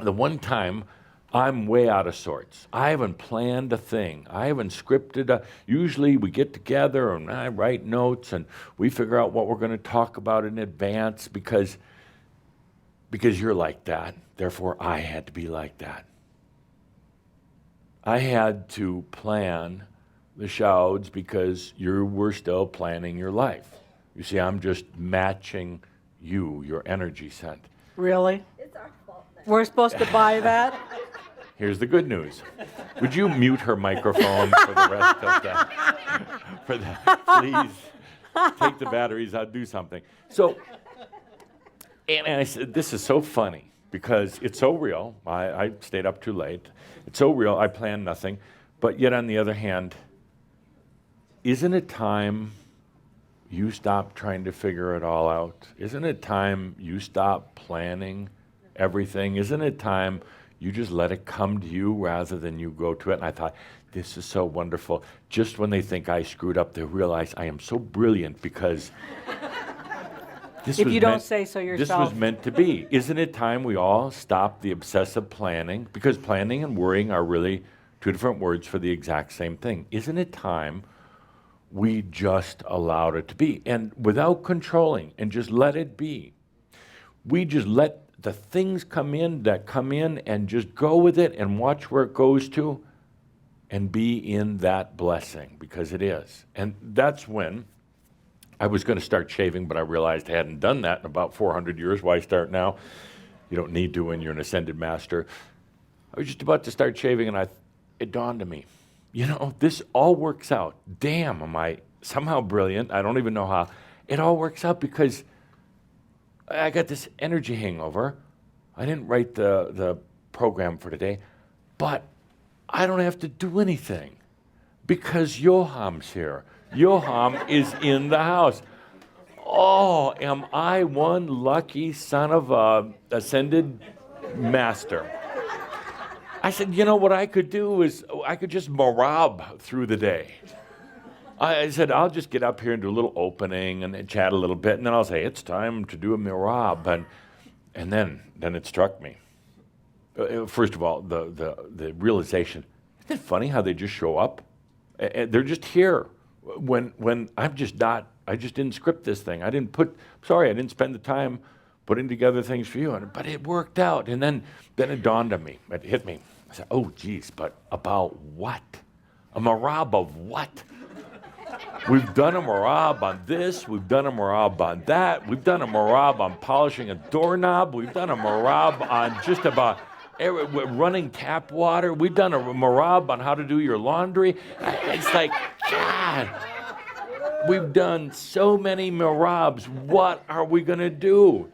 The one time I'm way out of sorts. I haven't planned a thing. I haven't scripted. Usually we get together and I write notes and we figure out what we're going to talk about in advance because you're like that. Therefore, I had to be like that. I had to plan the shouts because you were still planning your life. You see, I'm just matching your energy scent. Really? It's our fault then. We're supposed to buy that? Here's the good news. Would you mute her microphone for the rest of please take the batteries out, do something. So, and I said, this is so funny because it's so real. I stayed up too late. It's so real, I planned nothing. But yet on the other hand, isn't it time you stop trying to figure it all out? Isn't it time you stop planning everything? Isn't it time you just let it come to you rather than you go to it? And I thought, this is so wonderful. Just when they think I screwed up, they realize I am so brilliant because this If you don't say so this yourself. was meant to be. Isn't it time we all stop the obsessive planning? Because planning and worrying are really two different words for the exact same thing. Isn't it time we just allowed it to be? And without controlling, and just let it be. We just let the things come in and just go with it and watch where it goes to and be in that blessing, because it is. And that's when I was going to start shaving, but I realized I hadn't done that in about 400 years. Why start now? You don't need to when you're an ascended master. I was just about to start shaving, and it dawned on me, this all works out. Damn, am I somehow brilliant? I don't even know how. It all works out because I got this energy hangover. I didn't write the program for today, but I don't have to do anything because Joham's here. Joham is in the house. Oh, am I one lucky son of a ascended master? I said, what I could do is I could just marab through the day. I said, I'll just get up here and do a little opening and then chat a little bit, and then I'll say, it's time to do a mirab. And then it struck me. First of all, the realization, isn't it funny how they just show up? They're just here. When I'm just not, I just didn't script this thing. I didn't spend the time putting together things for you. But it worked out. And then it dawned on me. It hit me. I said, oh, geez, but about what? A marab of what? We've done a marab on this. We've done a marab on that. We've done a marab on polishing a doorknob. We've done a marab on just about running tap water. We've done a marab on how to do your laundry. It's like, God, we've done so many marabs. What are we going to do?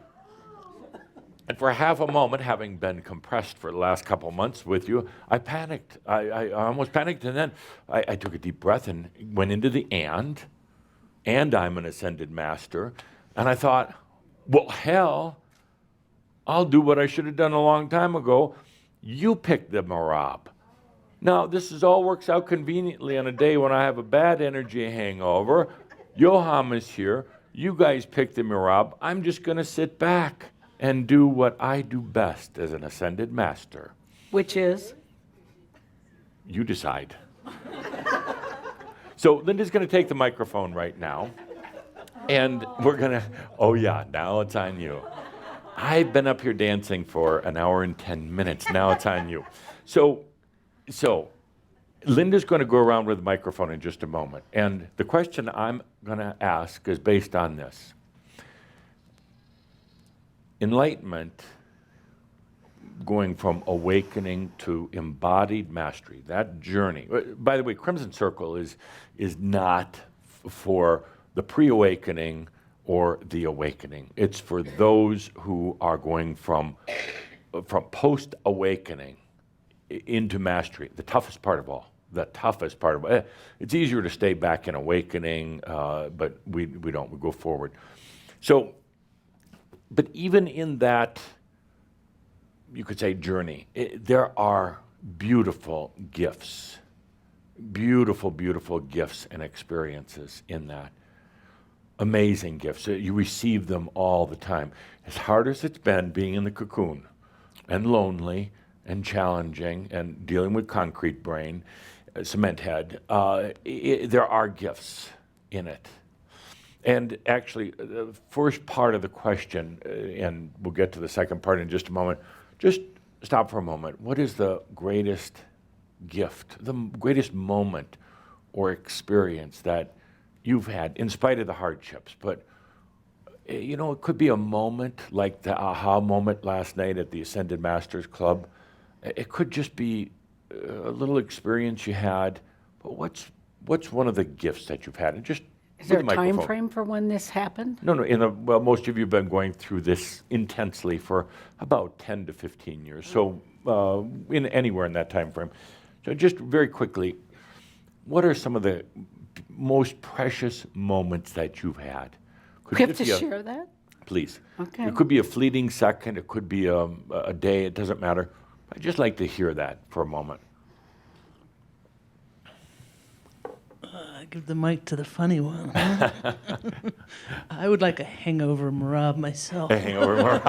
And for half a moment, having been compressed for the last couple of months with you, I panicked. I almost panicked, and then I took a deep breath and went into the and I'm an ascended master. And I thought, well, hell, I'll do what I should have done a long time ago. You pick the marab. Now, all works out conveniently on a day when I have a bad energy hangover. Joham is here. You guys pick the marab. I'm just going to sit back and do what I do best as an ascended master. Which is? You decide. So Linda's going to take the microphone right now, and we're going to, oh yeah, now it's on you. I've been up here dancing for an hour and 10 minutes. Now it's on you. So Linda's going to go around with the microphone in just a moment. And the question I'm going to ask is based on this. Enlightenment, going from awakening to embodied mastery, that journey. By the way, Crimson Circle is not for the pre-awakening or the awakening. It's for those who are going from post-awakening into mastery, the toughest part of all. It's easier to stay back in awakening, but we don't. We go forward. But even in that, you could say, journey, there are beautiful gifts, beautiful gifts and experiences in that. Amazing gifts. You receive them all the time. As hard as it's been being in the cocoon and lonely and challenging and dealing with concrete brain, cement head, there are gifts in it. And actually, the first part of the question, and we'll get to the second part in just a moment, just stop for a moment. What is the greatest gift, the greatest moment or experience that you've had, in spite of the hardships? But, it could be a moment like the aha moment last night at the Ascended Masters Club. It could just be a little experience you had. But what's one of the gifts that you've had? And just is there a time frame for when this happened? No. Most of you have been going through this intensely for about 10 to 15 years. So anywhere in that time frame. So just very quickly, what are some of the most precious moments that you've had? We have to share that? Please. Okay. It could be a fleeting second. It could be a day. It doesn't matter. I'd just like to hear that for a moment. Give the mic to the funny one. I would like a hangover marab myself. A hangover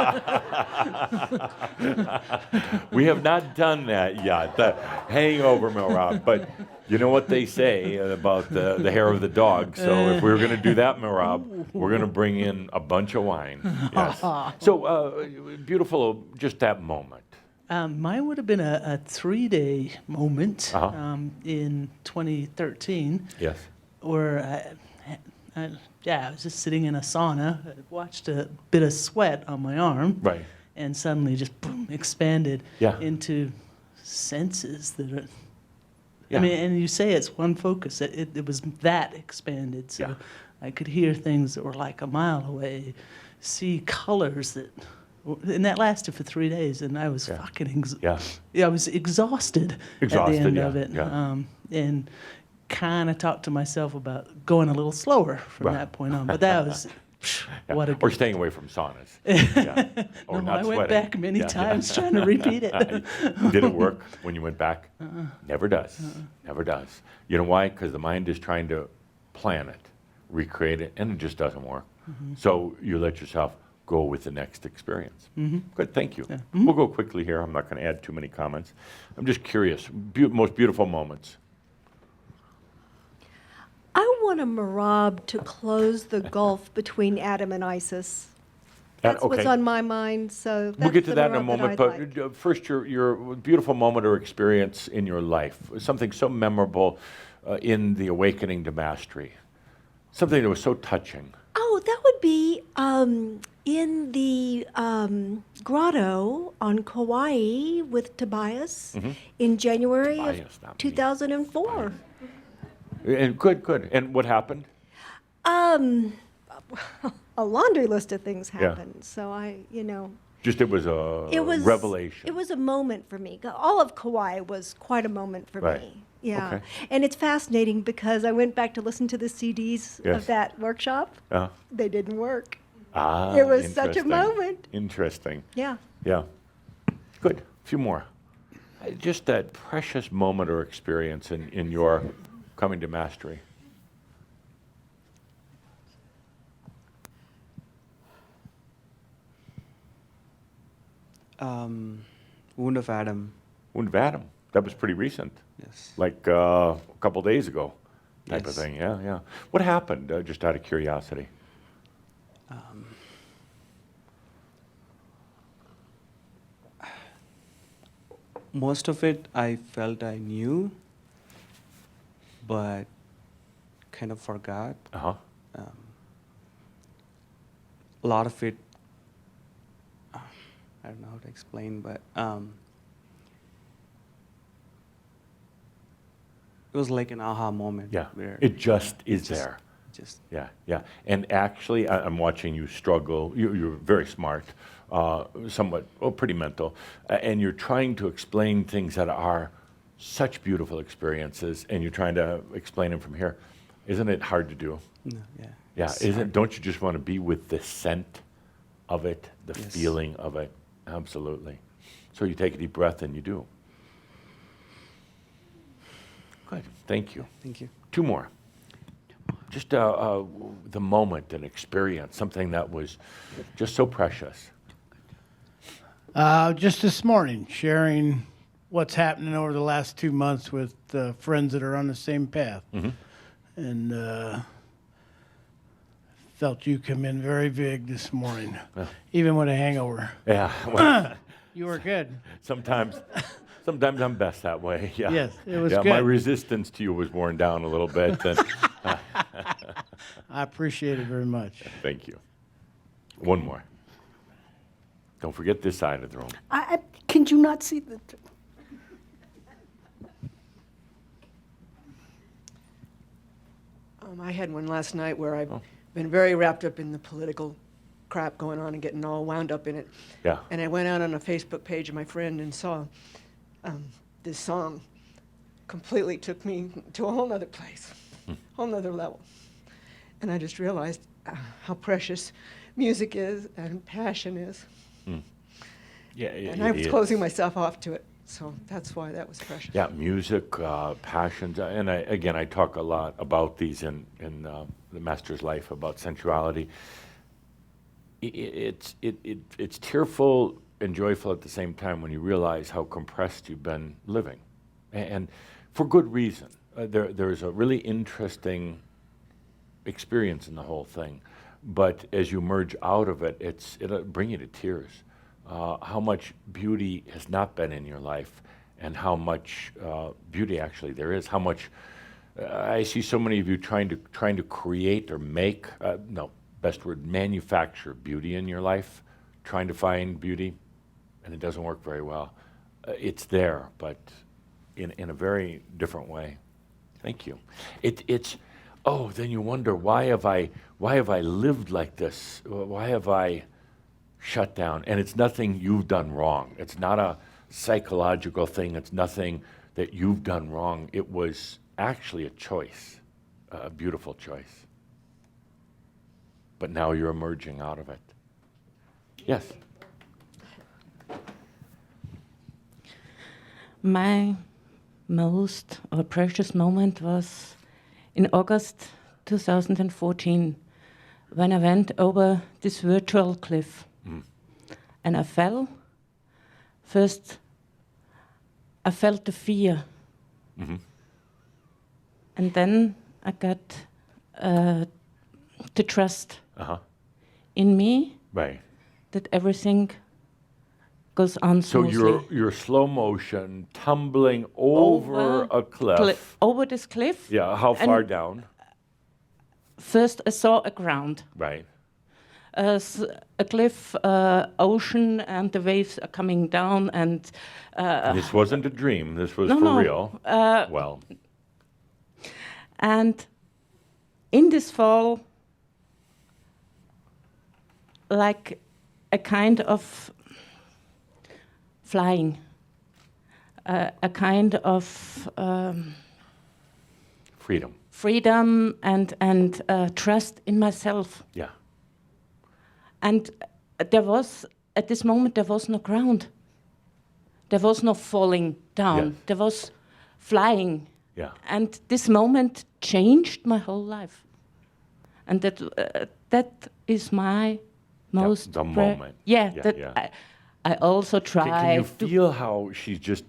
marab. We have not done that yet, the hangover marab. But you know what they say about the hair of the dog. So if we're going to do that marab, we're going to bring in a bunch of wine. Yes. So beautiful, just that moment. Mine would have been a 3-day moment in 2013. Yes. Where I was just sitting in a sauna. I watched a bit of sweat on my arm. Right. And suddenly just boom, expanded Yeah. into senses that are. Yeah. I mean, and you say it's one focus. It was that expanded. So Yeah. I could hear things that were like a mile away, see colors that. And that lasted for 3 days, and I was Yeah. fucking Yeah. I was exhausted at Exhausted, the end yeah, of it. yeah. And kind of talked to myself about going a little slower from Right. that point on. But that was, Yeah. what a Or gift. staying away from saunas. Yeah. Or No, not I went sweating. back many Yeah, yeah. times trying to repeat it. Did it work when you went back? Never does. Never does. You know why? Because the mind is trying to plan it, recreate it, and it just doesn't work. So you let yourself go with the next experience. Good, thank you. We'll go quickly here. I'm not going to add too many comments. I'm just curious. Most beautiful moments. I want a marab to close the gulf between Adam and Isis. That's what's okay. on my mind. So We'll get to that's that in a the marab moment, that but I'd like. first, your beautiful moment or experience in your life, something so memorable in the awakening to mastery, something that was so touching. Oh, that would be in the grotto on Kauai with Tobias in January Tobias, not of me. 2004. And good. And what happened? A laundry list of things Yeah. happened. So Just it was a it was revelation. It was a moment for me. All of Kauai was quite a moment for Right. me. Yeah, Okay. and it's fascinating because I went back to listen to the CDs Yes. of that workshop. Uh, They didn't work. ah, It was such a interesting. moment. Interesting. Yeah. Yeah. Good. A few more. Just that precious moment or experience in your coming to mastery. Wound of Adam. Wound of Adam. That was pretty recent. Yes. Like a couple days ago type of Yes. thing. Yeah. What happened, just out of curiosity? Most of it I felt I knew, but kind of forgot. Uh-huh. A lot of it, I don't know how to explain, but it was like an aha moment. Yeah. Where It just is just- there. Just Yeah. And actually, I'm watching you struggle. You're very smart, somewhat, pretty mental, and you're trying to explain things that are such beautiful experiences, and you're trying to explain them from here. Isn't it hard to do? no, yeah. Yeah, It's isn't? hard. Don't you just want to be with the scent of it, the Yes. feeling of it? Absolutely. So you take a deep breath and you do. Good. Thank you. Thank you. Two more. Just the moment and experience, something that was just so precious. Just this morning, sharing what's happening over the last 2 months with friends that are on the same path. And felt you come in very big this morning, even with a hangover. Yeah. Well, You were good. sometimes I'm best that way. Yeah. Yes, it was Yeah, my good. resistance to you was worn down a little bit. And, I appreciate it very much. thank you. One more. Don't forget this side of the room. Can you not see the? I had one last night where I've been very wrapped up in the political crap going on and getting all wound up in it. Yeah. And I went out on a Facebook page of my friend and saw this song. Completely took me to a whole nother place, whole nother level. And I just realized how precious music is and passion is. Yeah. And I was closing myself off to it. So that's why that was precious. Yeah, music, passions, and I talk a lot about these in the Master's Life, about sensuality. It's tearful and joyful at the same time when you realize how compressed you've been living, and for good reason. There's a really interesting experience in the whole thing, but as you merge out of it, it'll bring you to tears. How much beauty has not been in your life, and how much beauty actually there is, how much I see so many of you trying to create or make, no, best word, manufacture beauty in your life, trying to find beauty, and it doesn't work very well. It's there, but in a very different way. Thank you. Then you wonder, why have I lived like this? Why have I shut down? And it's nothing you've done wrong. It's not a psychological thing. It's nothing that you've done wrong. It was actually a choice, a beautiful choice. But now you're emerging out of it. Yes. My most or precious moment was in August 2014 when I went over this virtual cliff. And I fell. First, I felt the fear. And then I got the trust in me Right. that everything goes on So smoothly. you're slow motion, tumbling over a cliff. Over this cliff. Yeah, how far And down? first, I saw a ground. Right. A cliff, ocean, and the waves are coming down. And This wasn't a dream. This was no, for no. real. Well, And in this fall, like a kind of flying, a kind of freedom. freedom and trust in myself. Yeah. And there was, at this moment, there was no ground. There was no falling down. Yes. There was flying. Yeah. And this moment changed my whole life. And that is my most... the moment. Yeah, Yeah, that yeah. I also try Can you to... feel how she's just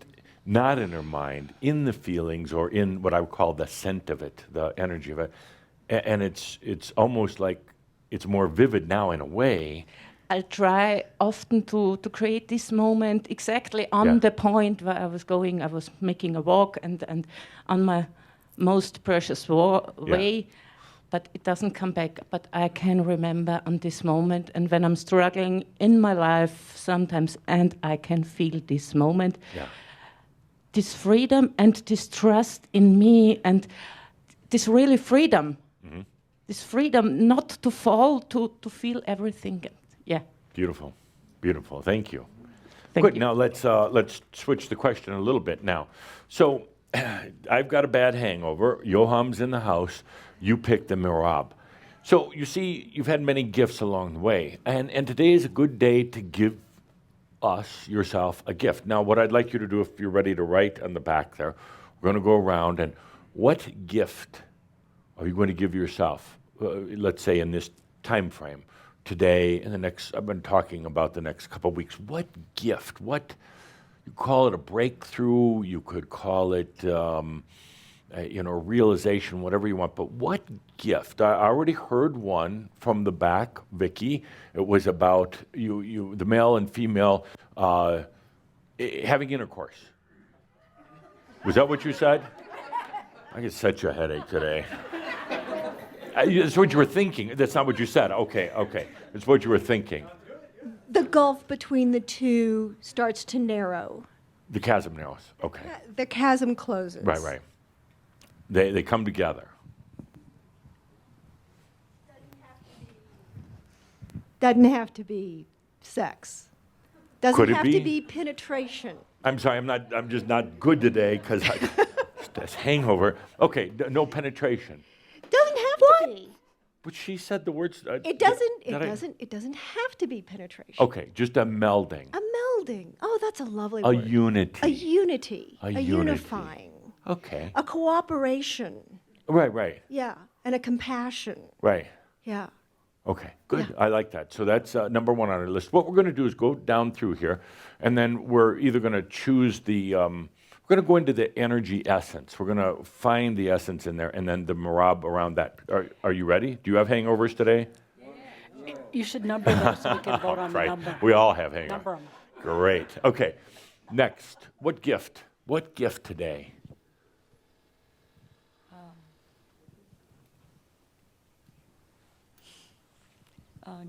not in her mind, in the feelings or in what I would call the scent of it, the energy of it, and it's almost like it's more vivid now in a way. I try often to create this moment exactly on the point where I was going. I was making a walk and on my most precious way, but it doesn't come back. But I can remember on this moment, and when I'm struggling in my life sometimes, and I can feel this moment, this freedom and this trust in me, and this really freedom, this freedom not to fall, to feel everything. Yeah. Beautiful, beautiful. Thank you. Thank Good. you. Now let's switch the question a little bit. Now, so I've got a bad hangover. Joham's in the house. You picked the mirab. So you see, you've had many gifts along the way, and today is a good day to give us, yourself, a gift. Now, what I'd like you to do, if you're ready to write on the back there, we're going to go around, and what gift are you going to give yourself? Let's say in this time frame. Today, in the next, I've been talking about the next couple of weeks. What gift? What, you call it a breakthrough, you could call it, realization, whatever you want, but what gift? I already heard one from the back, Vicky. It was about you, the male and female, having intercourse. Was that what you said? I get such a headache today. That's what you were thinking. That's not what you said. Okay. It's what you were thinking. The gulf between the two starts to narrow. The chasm narrows. Okay. The chasm closes. Right. They come together. Doesn't have to be sex. Doesn't Could it have be? to be penetration. I'm sorry. I'm just not good today because this hangover. Okay. No penetration. Doesn't have to be. But she said the words. It doesn't have to be penetration. Okay. Just a melding. A melding. Oh, that's a lovely A word. unity. A unity. A A unity. unifying. Okay. A cooperation. Right. Yeah. And a compassion. Right. Yeah. Okay, good. Yeah. I like that. So that's number one on our list. What we're going to do is go down through here, and then we're either going to choose the, we're going to go into the energy essence. We're going to find the essence in there, and then the marab around that. Are you ready? Do you have hangovers today? You should number them so we can vote on the Right. number. We all have hangovers. Number 'em. Great. Okay. Next, what gift? What gift today?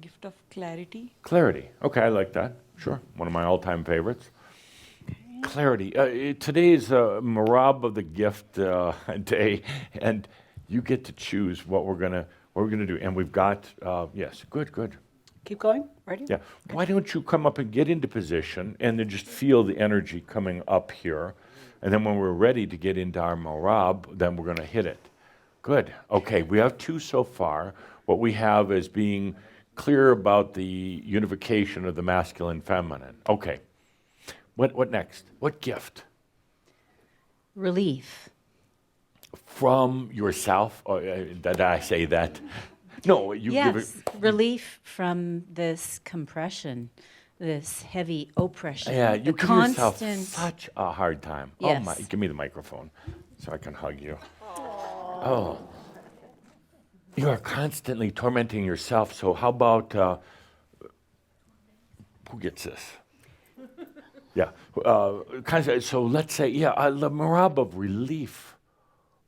Gift of clarity. Clarity. Okay, I like that. Sure. One of my all-time favorites. Clarity. Today is Marab of the Gift day, and you get to choose what we're gonna do. And we've got yes, good. Keep going. Ready? Yeah. Why don't you come up and get into position, and then just feel the energy coming up here, and then when we're ready to get into our Marab, then we're gonna hit it. Good. Okay. We have two so far. What we have is being clear about the unification of the masculine feminine. Okay. What next? What gift? Relief. From yourself? Or, did I say that? No, you give it. Yes, relief from this compression, this heavy oppression. Yeah, you the give yourself such a hard time. Yes. Oh my, give me the microphone so I can hug you. Oh. You are constantly tormenting yourself, so how about, who gets this? Yeah, so let's say, the Marab of relief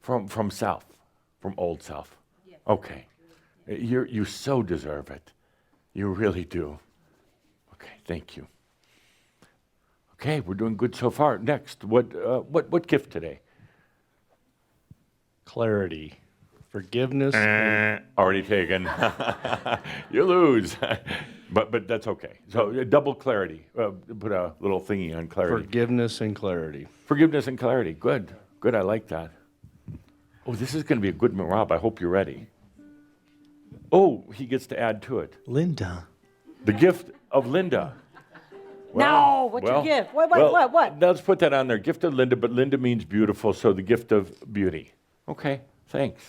from self, from old self. Yes. Okay, you so deserve it. You really do. Okay, thank you. Okay, we're doing good so far. Next, what gift today? Clarity. Forgiveness. Already taken. You lose. But that's okay. So double clarity. Put a little thingy on clarity. Forgiveness and clarity. Forgiveness and clarity. Good. I like that. Oh, this is going to be a good Marab. I hope you're ready. Oh, he gets to add to it. Linda. The gift of Linda. No, what's your gift? What? Let's put that on there. Gift of Linda, but Linda means beautiful, so the gift of beauty. Okay, thanks.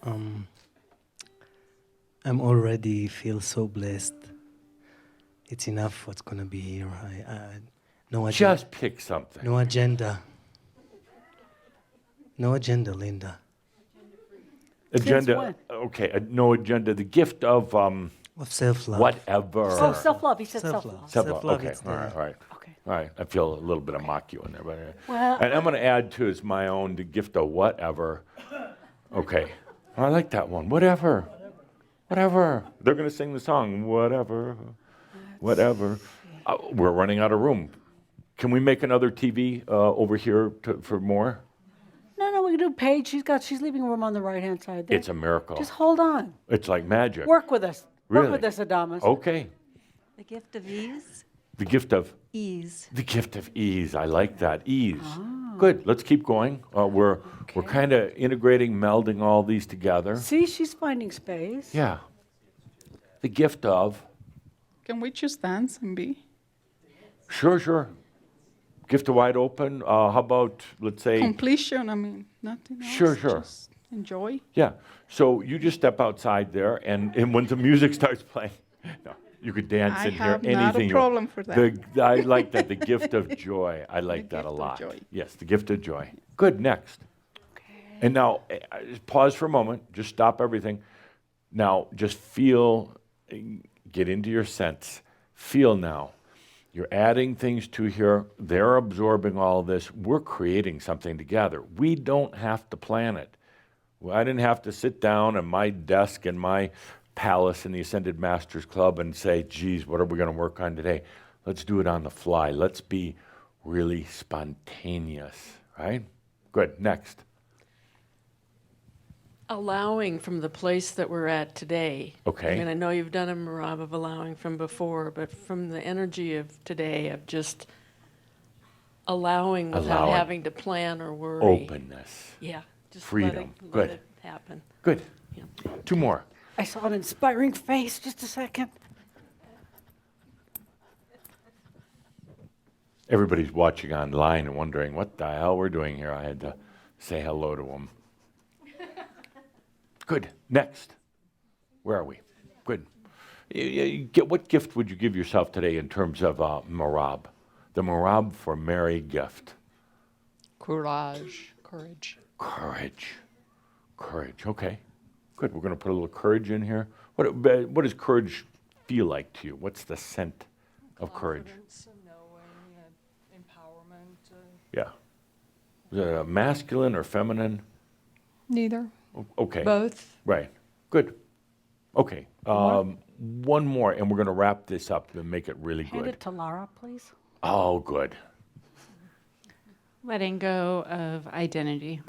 I'm already feel so blessed. It's enough what's gonna be here. No agenda. Just pick something. No agenda. No agenda, Linda. Agenda. Okay, no agenda. The gift of self-love. Whatever. Oh, self-love. He said Self-love. self-love. Self-love. Okay. it's All there. right. Okay. All right. I feel a little bit of mock you in there, but Well, and I'm going to add to is my own the gift of whatever. Okay. I like that one. Whatever. They're going to sing the song. Whatever. We're running out of room. Can we make another TV over here for more? No, we can do Paige. She's leaving room on the right-hand side there. It's a miracle. Just hold on. It's like magic. Work with us. Really? Work with us, Adamus. Okay. The gift of ease? The gift of Ease. The gift of ease. I like that. Ease. Good. Let's keep going. We're kind of integrating, melding all these together. See, she's finding space. Yeah. The gift of. Can we just dance and be? Sure. Gift of wide open. How about, let's say. Completion, I mean, nothing else. Sure. Just enjoy. Yeah. So you just step outside there, and when the music starts playing, no, you could dance in here. I have Anything not a you problem for that. I like that. The gift of joy. I like that a gift of lot. joy. Yes, the gift of joy. Good. Next. And now, just pause for a moment. Just stop everything. Now, just feel. Get into your sense. Feel now. You're adding things to here. They're absorbing all this. We're creating something together. We don't have to plan it. I didn't have to sit down at my desk in my palace in the Ascended Masters Club and say, geez, what are we going to work on today? Let's do it on the fly. Let's be really spontaneous, right? Good. Next. Allowing from the place that we're at today. Okay. I mean, I know you've done a Marab of allowing from before, but from the energy of today, of just allowing without having to plan or worry. Openness. Yeah. Just Freedom. Let Good. it happen. Good. Yeah. Two more. I saw an inspiring face. Just a second. Everybody's watching online and wondering what the hell we're doing here. I had to say hello to them. Good. Next. Where are we? Good. What gift would you give yourself today in terms of Marab? The Marab for Mary gift. Courage. Courage. Okay. Good. We're going to put a little courage in here. What does courage feel like to you? What's the scent of courage? Confidence, knowing, empowerment. Yeah. Is it masculine or feminine? Neither. Okay. Both. Right. Good. Okay. One more, and we're going to wrap this up and make it really Hand good. it to Laura, please. Oh, good. Letting go of identity,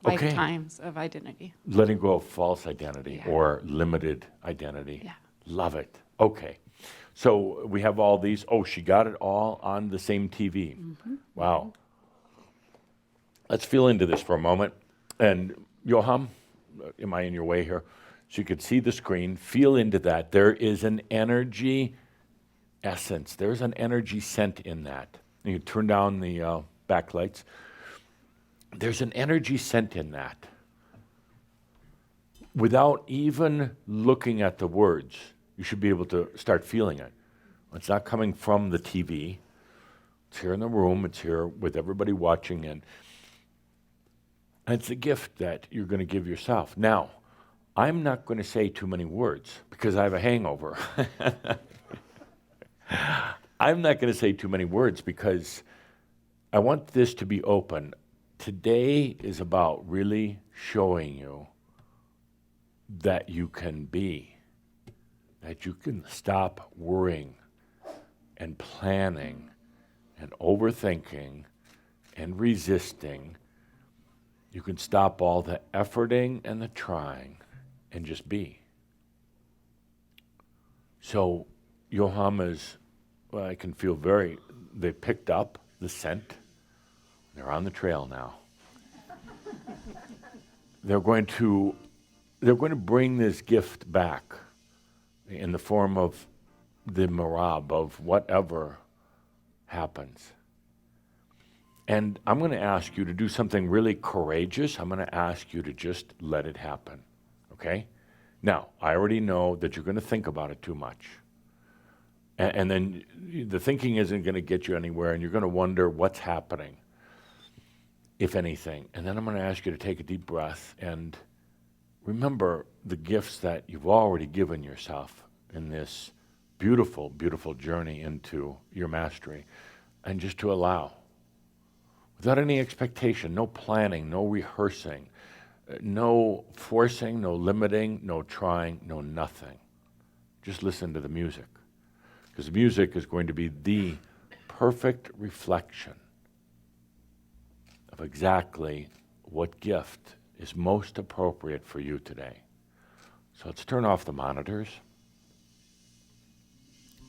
Okay. lifetimes of identity. Letting go of false identity or limited identity. Yeah. Love it. Okay. So we have all these. Oh, she got it all on the same TV. Wow. Let's feel into this for a moment. And Johan, am I in your way here? So you could see the screen, feel into that. There is an energy essence. There's an energy scent in that. You turn down the backlights. There's an energy scent in that. Without even looking at the words, you should be able to start feeling it. It's not coming from the TV. It's here in the room. It's here with everybody watching. And it's a gift that you're going to give yourself. Now, I'm not going to say too many words because I have a hangover. I'm not going to say too many words because I want this to be open. Today is about really showing you that you can be, that you can stop worrying and planning and overthinking and resisting. You can stop all the efforting and the trying and just be. So Yohama's, well, I can feel they picked up the scent. They're on the trail now. They're going to bring this gift back in the form of the marab, of whatever happens. And I'm going to ask you to do something really courageous. I'm going to ask you to just let it happen, okay? Now, I already know that you're going to think about it too much. And then the thinking isn't going to get you anywhere, and you're going to wonder what's happening, if anything. And then I'm going to ask you to take a deep breath and remember the gifts that you've already given yourself in this beautiful, beautiful journey into your mastery, and just to allow. Without any expectation, no planning, no rehearsing, no forcing, no limiting, no trying, no nothing. Just listen to the music. Because the music is going to be the perfect reflection of exactly what gift is most appropriate for you today. So let's turn off the monitors.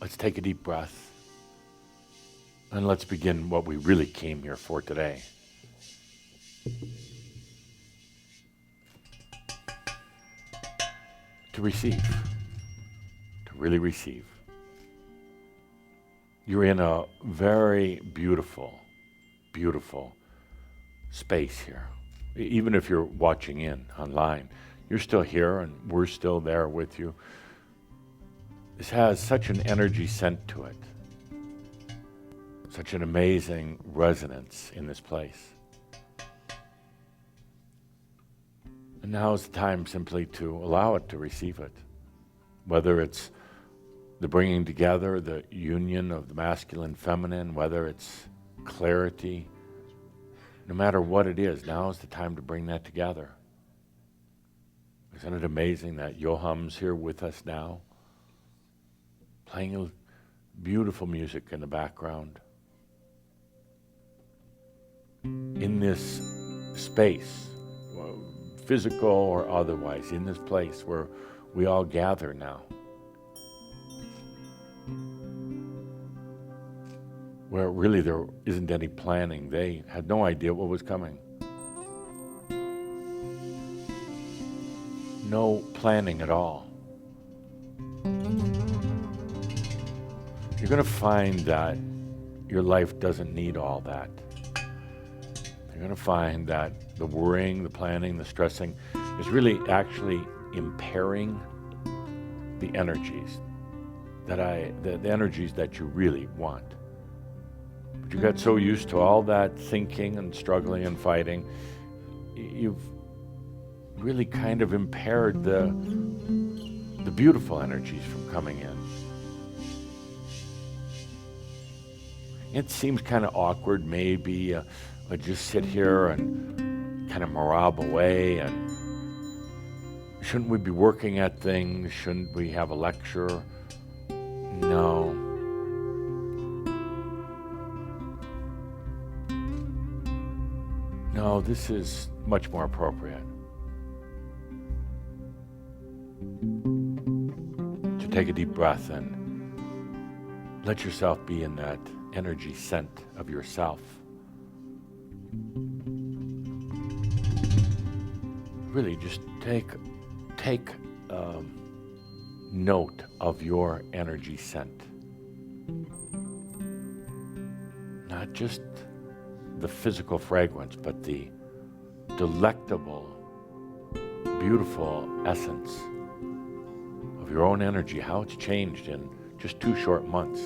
Let's take a deep breath. And let's begin what we really came here for today. To receive. To really receive. You're in a very beautiful, beautiful space here. Even if you're watching in online, you're still here and we're still there with you. This has such an energy scent to it. Such an amazing resonance in this place. And now is the time simply to allow it to receive it. Whether it's the bringing together, the union of the masculine, feminine, whether it's clarity, no matter what it is, now is the time to bring that together. Isn't it amazing that Yoham's here with us now, playing beautiful music in the background? In this space, physical or otherwise, in this place where we all gather now, where really there isn't any planning. They had no idea what was coming. No planning at all. You're going to find that your life doesn't need all that. You're going to find that the worrying, the planning, the stressing is really actually impairing the energies the energies that you really want. But you got so used to all that thinking and struggling and fighting, you've really kind of impaired the beautiful energies from coming in. It seems kind of awkward, maybe, just sit here and kind of marab away and shouldn't we be working at things? Shouldn't we have a lecture? No. No, this is much more appropriate. To take a deep breath and let yourself be in that energy scent of yourself. Really just take note of your energy scent. Not just the physical fragrance, but the delectable, beautiful essence of your own energy, how it's changed in just 2 short months.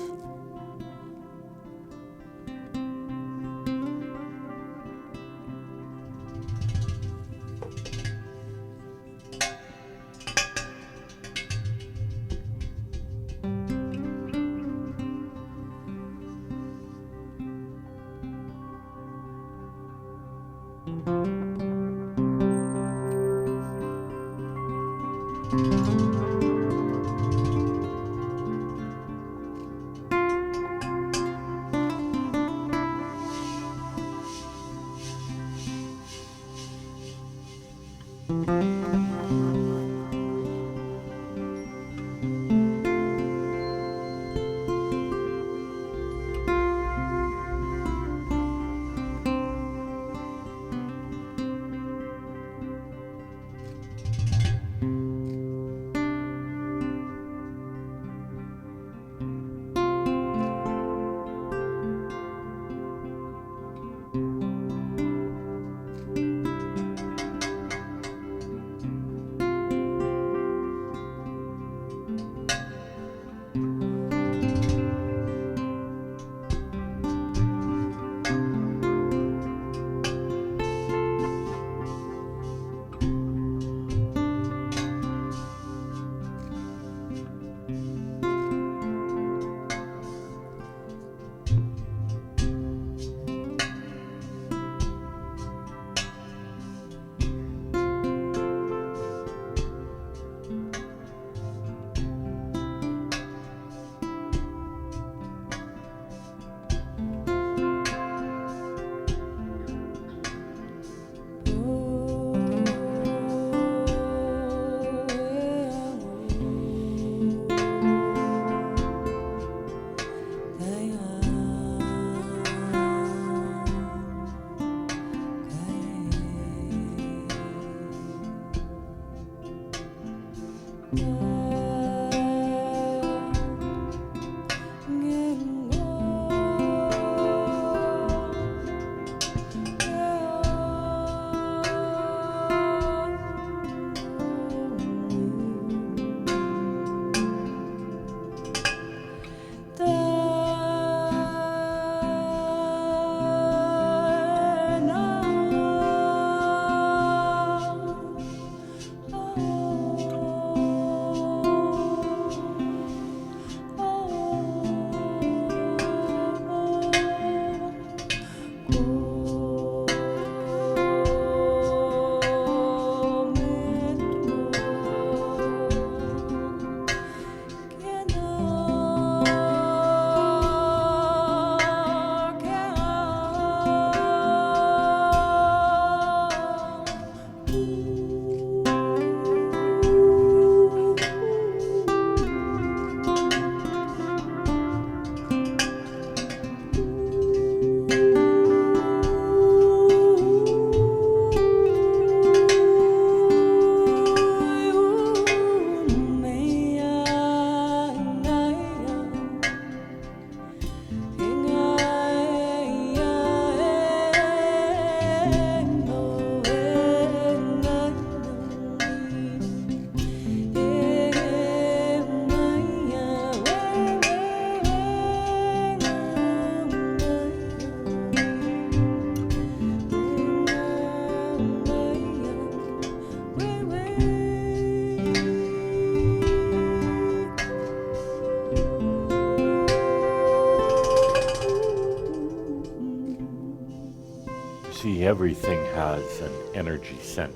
See, everything has an energy scent.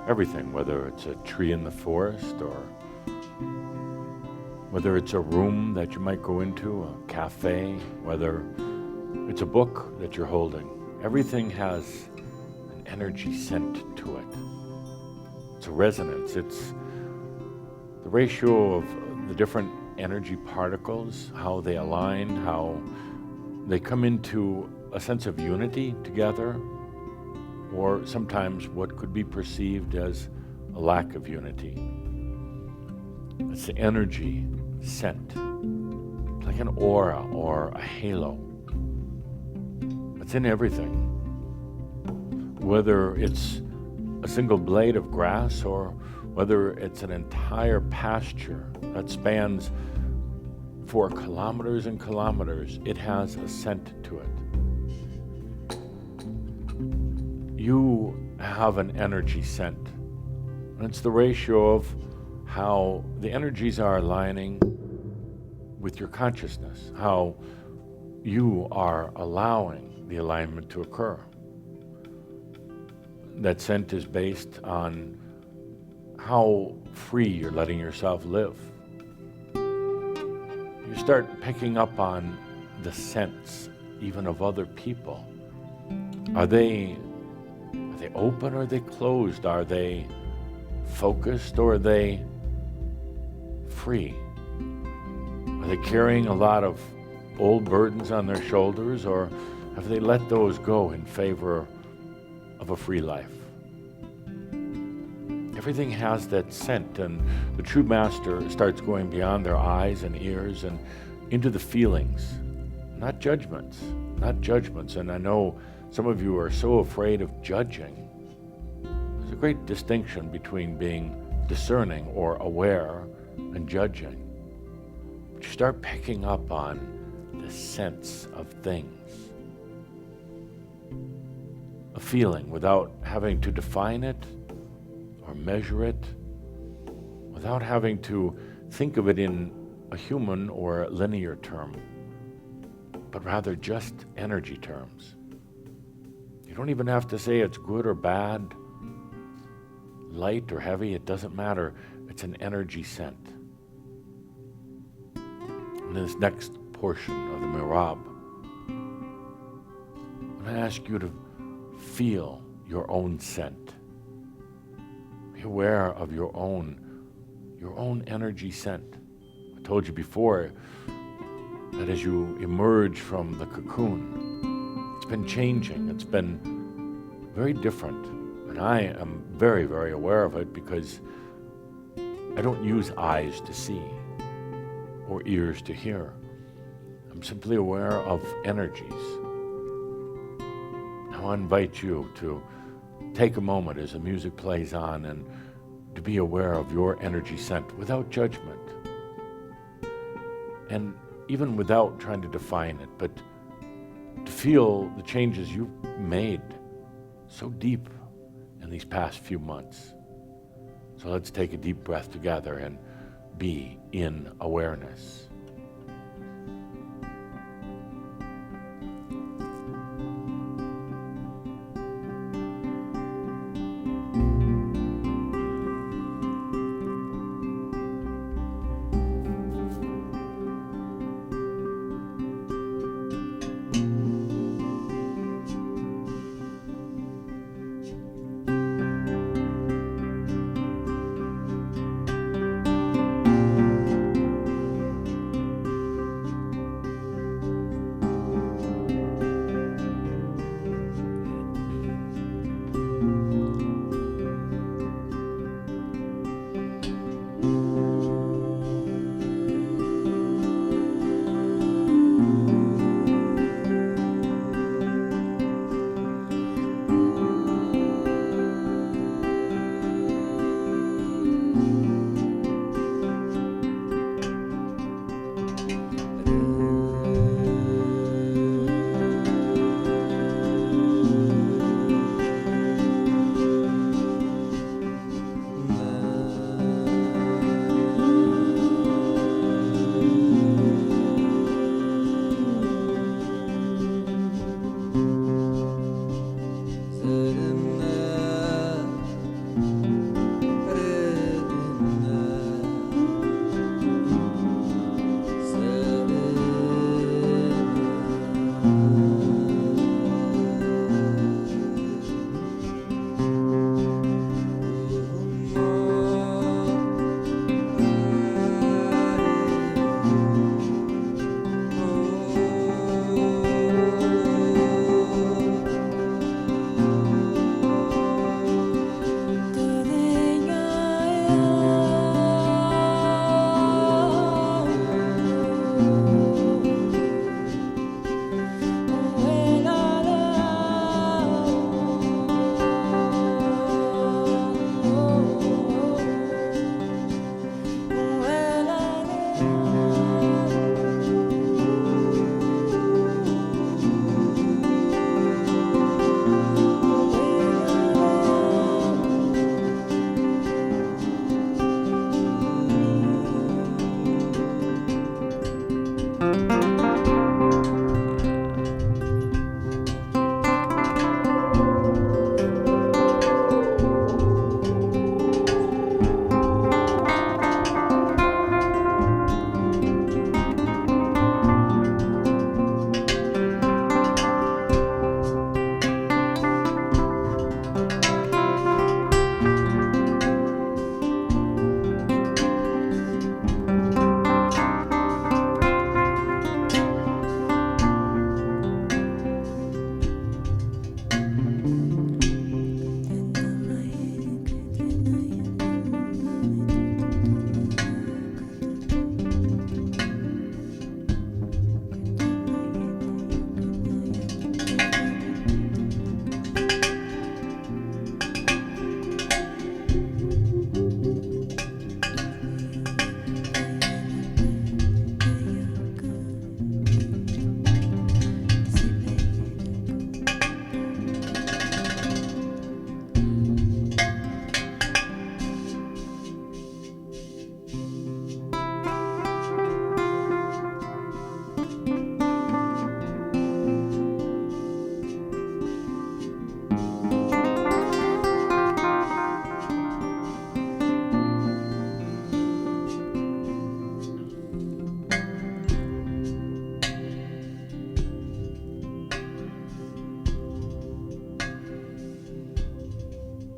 everything, whether it's a tree in the forest or whether it's a room that you might go into, a cafe, whether it's a book that you're holding. Everything has an energy sent to it. It's a resonance. It's the ratio of the different energy particles, how they align, how they come into a sense of unity together, or sometimes what could be perceived as a lack of unity. It's the energy sent, like an aura or a halo. It's in everything. Whether it's a single blade of grass or whether it's an entire pasture that spans for kilometers and kilometers, it has a scent to it. You have an energy scent, and it's the ratio of how the energies are aligning with your consciousness, how you are allowing the alignment to occur. That scent is based on how free you're letting yourself live. You start picking up on the scents even of other people. Are they open or are they closed? Are they focused or are they free? Are they carrying a lot of old burdens on their shoulders, or have they let those go in favor of a free life? Everything has that scent, and the true master starts going beyond their eyes and ears and into the feelings, not judgments. And I know some of you are so afraid of judging. There's a great distinction between being discerning or aware and judging. But you start picking up on the sense of things. A feeling without having to define it or measure it, without having to think of it in a human or linear term, but rather just energy terms. You don't even have to say it's good or bad, light or heavy, it doesn't matter. It's an energy scent. In this next portion of the Mirab, I'm going to ask you to feel your own scent. Be aware of your own energy scent. I told you before that as you emerge from the cocoon, it's been changing. It's been very different. And I am very, very aware of it because I don't use eyes to see or ears to hear. I'm simply aware of energies. Now I invite you to take a moment as the music plays on and to be aware of your energy scent without judgment. And even without trying to define it, but to feel the changes you've made so deep in these past few months. So let's take a deep breath together and be in awareness.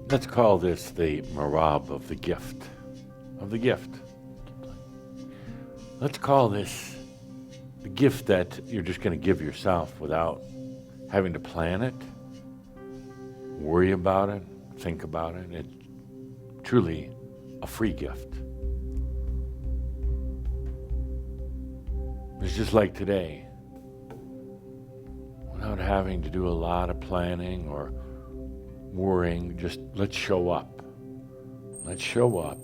Let's call this the Marab of the gift. Of the gift. Let's call this the gift that you're just going to give yourself without having to plan it, worry about it, think about it. It's truly a free gift. It's just like today, without having to do a lot of planning or worrying, just let's show up. Let's show up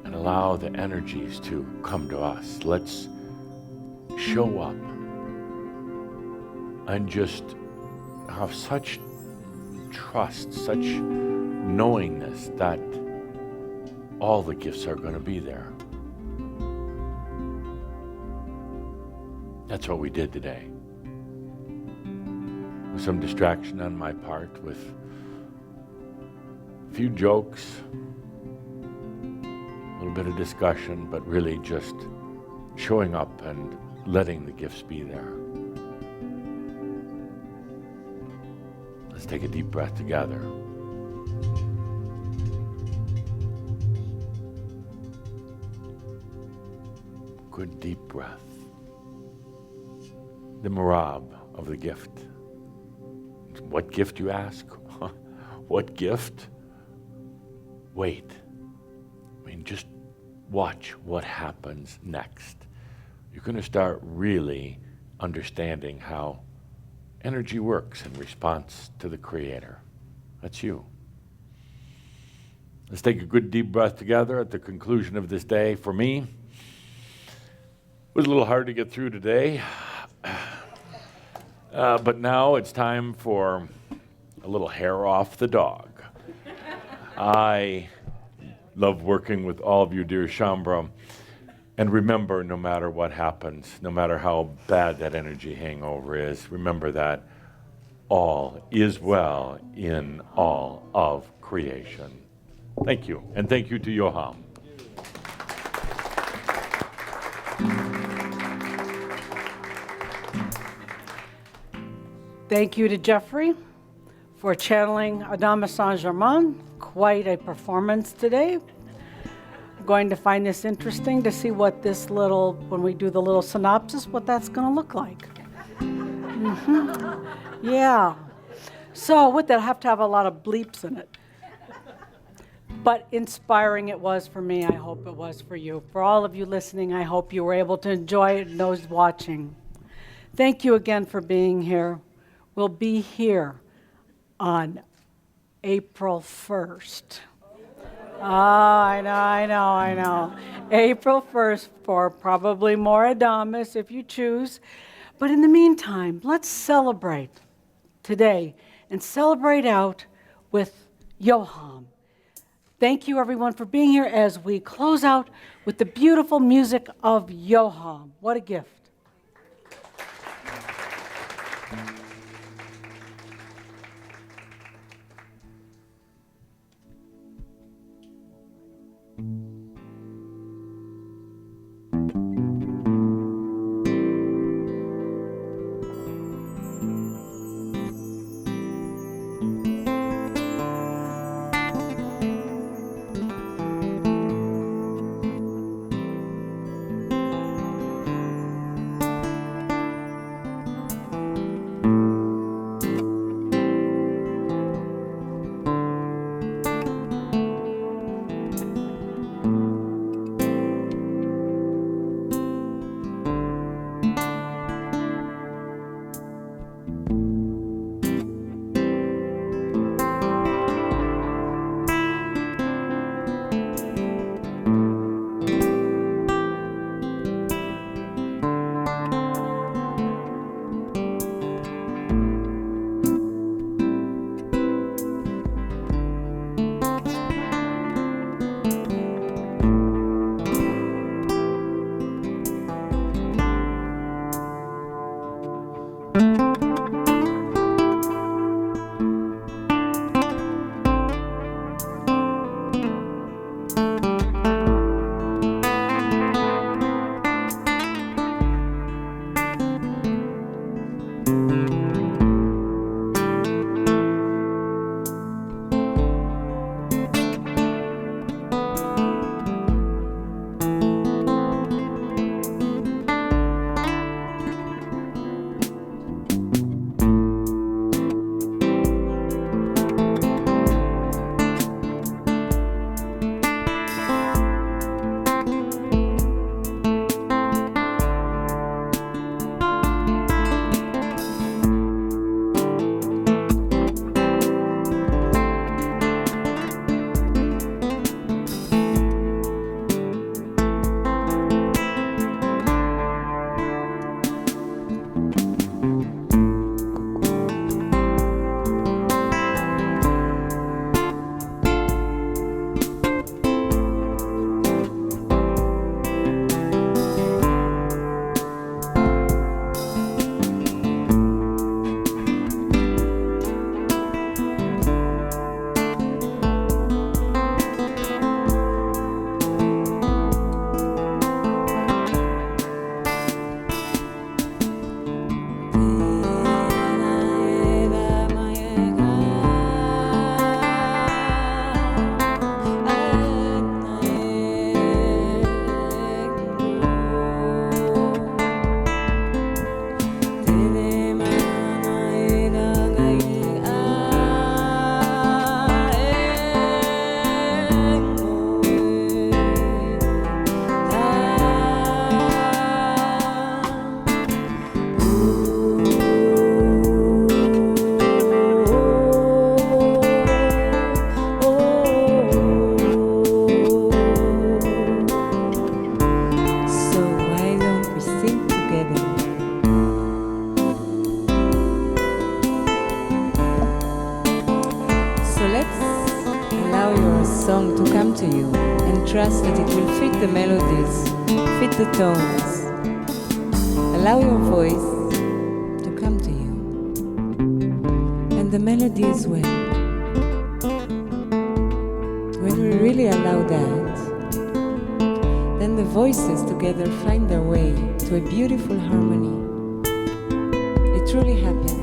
and allow the energies to come to us. Let's show up and just have such trust, such knowingness that all the gifts are going to be there. That's what we did today. With some distraction on my part, with a few jokes, a little bit of discussion, but really just showing up and letting the gifts be there. Let's take a deep breath together. Good deep breath. The Marab of the gift. What gift, you ask? What gift? Wait. I mean, just watch what happens next. You're going to start really understanding how energy works in response to the Creator. That's you. Let's take a good deep breath together at the conclusion of this day. For me, it was a little hard to get through today. But now it's time for a little hair off the dog. I love working with all of you, dear Shambra. And remember, no matter what happens, no matter how bad that energy hangover is, remember that all is well in all of creation. Thank you. And thank you to Yoham. Thank you to Jeffrey for channeling Adamus Saint-Germain. Quite a performance today. I'm going to find this interesting to see what this little, when we do the little synopsis, what that's going to look like. Yeah. So with that, I have to have a lot of bleeps in it. but inspiring it was for me. I hope it was for you. For all of you listening, I hope you were able to enjoy it, and those watching. Thank you again for being here. We'll be here on April 1st. I know. April 1st for probably more Adamus if you choose. But in the meantime, let's celebrate today and celebrate out with Yoham. Thank you, everyone, for being here as we close out with the beautiful music of Yoham. What a gift. song to come to you and trust that it will fit the melodies, fit the tones. Allow your voice to come to you and the melody as well. When we really allow that, then the voices together find their way to a beautiful harmony. It truly happens.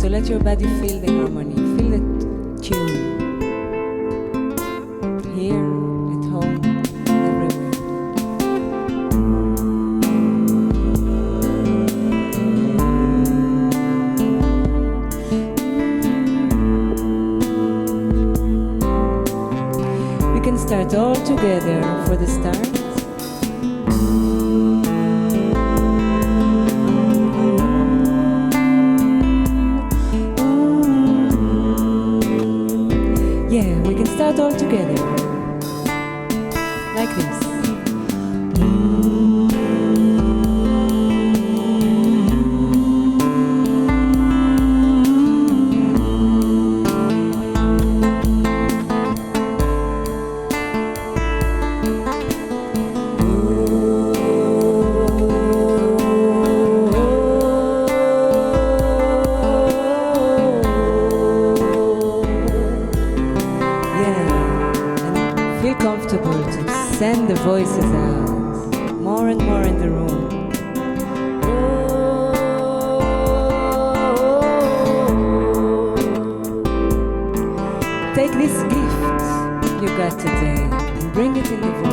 So let your body feel the harmony, feel the tune. Here, at home, everywhere. start all together for the start. Yeah, we can start all together. Like this. Feel comfortable to send the voices out more and more in the room. Take this gift you got today and bring it in the voice.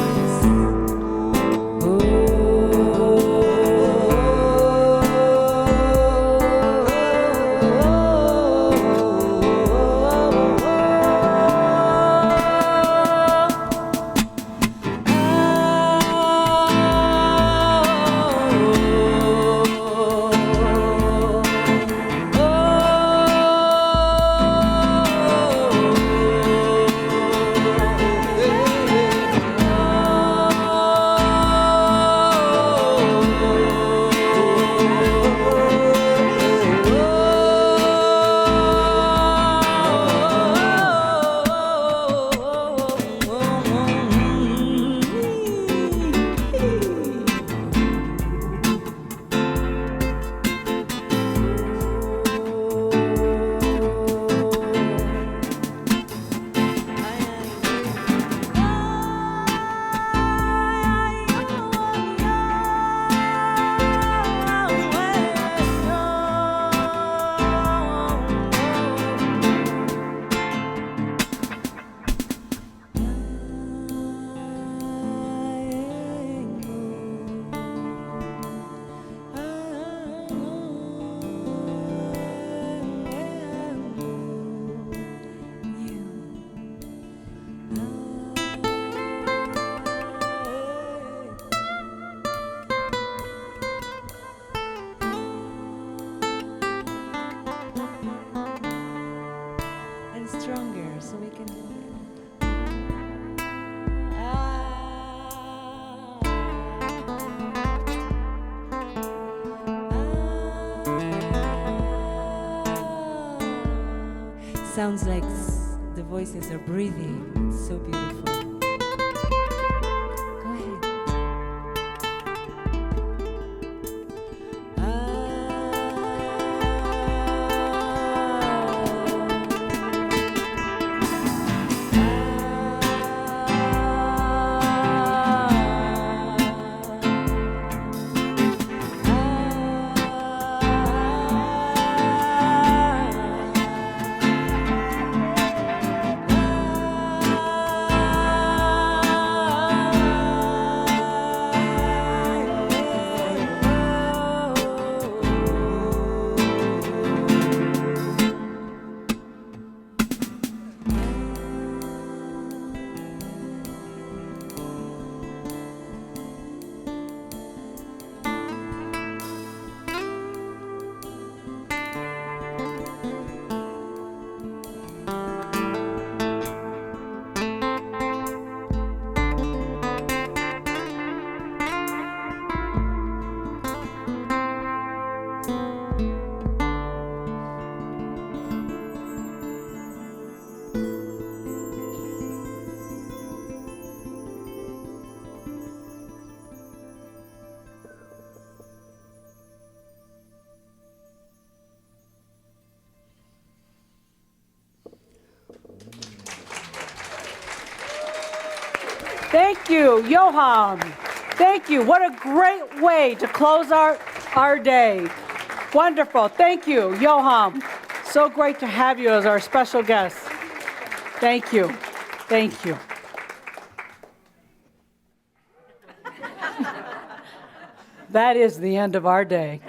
Stronger so we can sounds like the voices are breathing. It's so beautiful. Go ahead. Thank you, Johan. Thank you. What a great way to close our day. Wonderful. Thank you, Johan. So great to have you as our special guest. Thank you. Thank you. That is the end of our day.